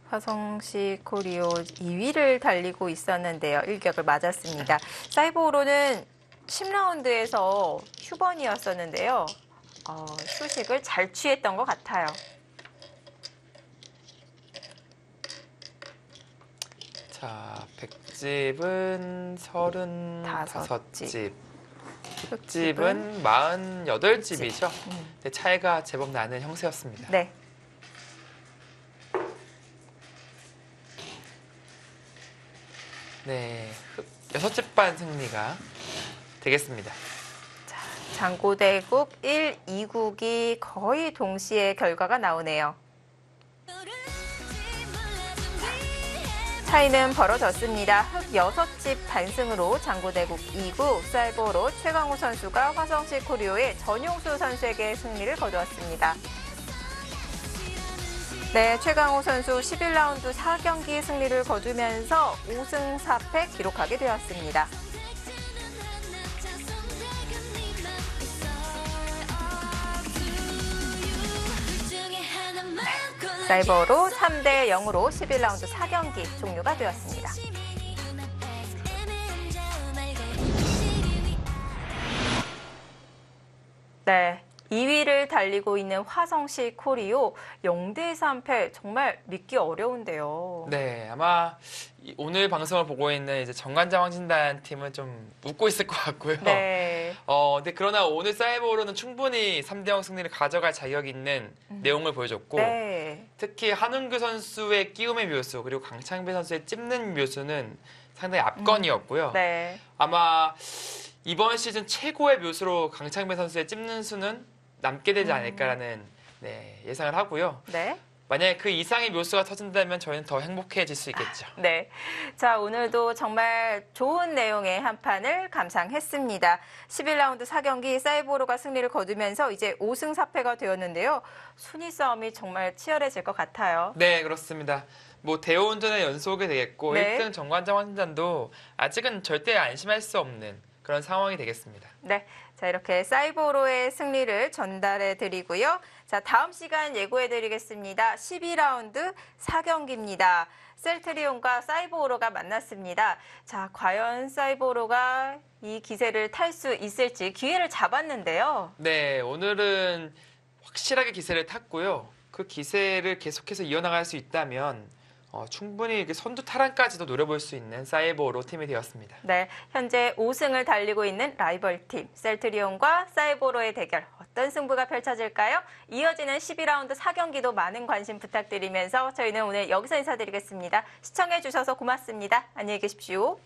S1: 화성시 코리오 2위를 달리고 있었는데요. 일격을 맞았습니다. 사이버로는 10라운드에서 휴번이었었는데요. 휴식을 잘 취했던 것 같아요.
S2: 자, 백집은 35집. 흑집은 48집이죠. 근데 차이가 제법 나는 형세였습니다.
S1: 네.
S2: 네, 6집 반 승리가 되겠습니다.
S1: 자, 장고대국 1, 2국이 거의 동시에 결과가 나오네요. 차이는 벌어졌습니다. 흑 6집 반승으로 장고대국 2국, 사이버로 최강호 선수가 화성시 코리오의 전용수 선수에게 승리를 거두었습니다. 네, 최강호 선수 11라운드 4경기 승리를 거두면서 5승 4패 기록하게 되었습니다. 사이버로 3대 0으로 11라운드 4경기 종료가 되었습니다. 네, 2위를 달리고 있는 화성시 코리오 0대 3패 정말 믿기 어려운데요.
S2: 네, 아마 오늘 방송을 보고 있는 이제 정관장 황진단 팀은 좀 웃고 있을 것 같고요.
S1: 네.
S2: 근데 그러나 오늘 사이버로는 충분히 3대0 승리를 가져갈 자격이 있는 내용을 보여줬고
S1: 네.
S2: 특히 한은규 선수의 끼움의 묘수 그리고 강창배 선수의 찝는 묘수는 상당히 압권이었고요.
S1: 네.
S2: 아마 이번 시즌 최고의 묘수로 강창배 선수의 찝는 수는 남게 되지 않을까라는 네, 예상을 하고요.
S1: 네.
S2: 만약에 그 이상의 묘수가 터진다면 저희는 더 행복해질 수 있겠죠.
S1: 네. 자, 오늘도 정말 좋은 내용의 한 판을 감상했습니다. 11라운드 4경기 사이보로가 승리를 거두면서 이제 5승 4패가 되었는데요. 순위 싸움이 정말 치열해질 것 같아요.
S2: 네, 그렇습니다. 뭐 대우운전의 연속이 되겠고
S1: 네.
S2: 1등 정관장 환전도 아직은 절대 안심할 수 없는 그런 상황이 되겠습니다.
S1: 네. 자, 이렇게 사이보로의 승리를 전달해 드리고요. 자, 다음 시간 예고해 드리겠습니다. 12라운드 4경기입니다. 셀트리온과 사이보로가 만났습니다. 자, 과연 사이보로가 이 기세를 탈 수 있을지 기회를 잡았는데요.
S2: 네, 오늘은 확실하게 기세를 탔고요. 그 기세를 계속해서 이어나갈 수 있다면 충분히 이렇게 선두 탈환까지도 노려볼 수 있는 사이보로 팀이 되었습니다.
S1: 네, 현재 5승을 달리고 있는 라이벌팀 셀트리온과 사이보로의 대결 어떤 승부가 펼쳐질까요? 이어지는 12라운드 4경기도 많은 관심 부탁드리면서 저희는 오늘 여기서 인사드리겠습니다. 시청해 주셔서 고맙습니다. 안녕히 계십시오.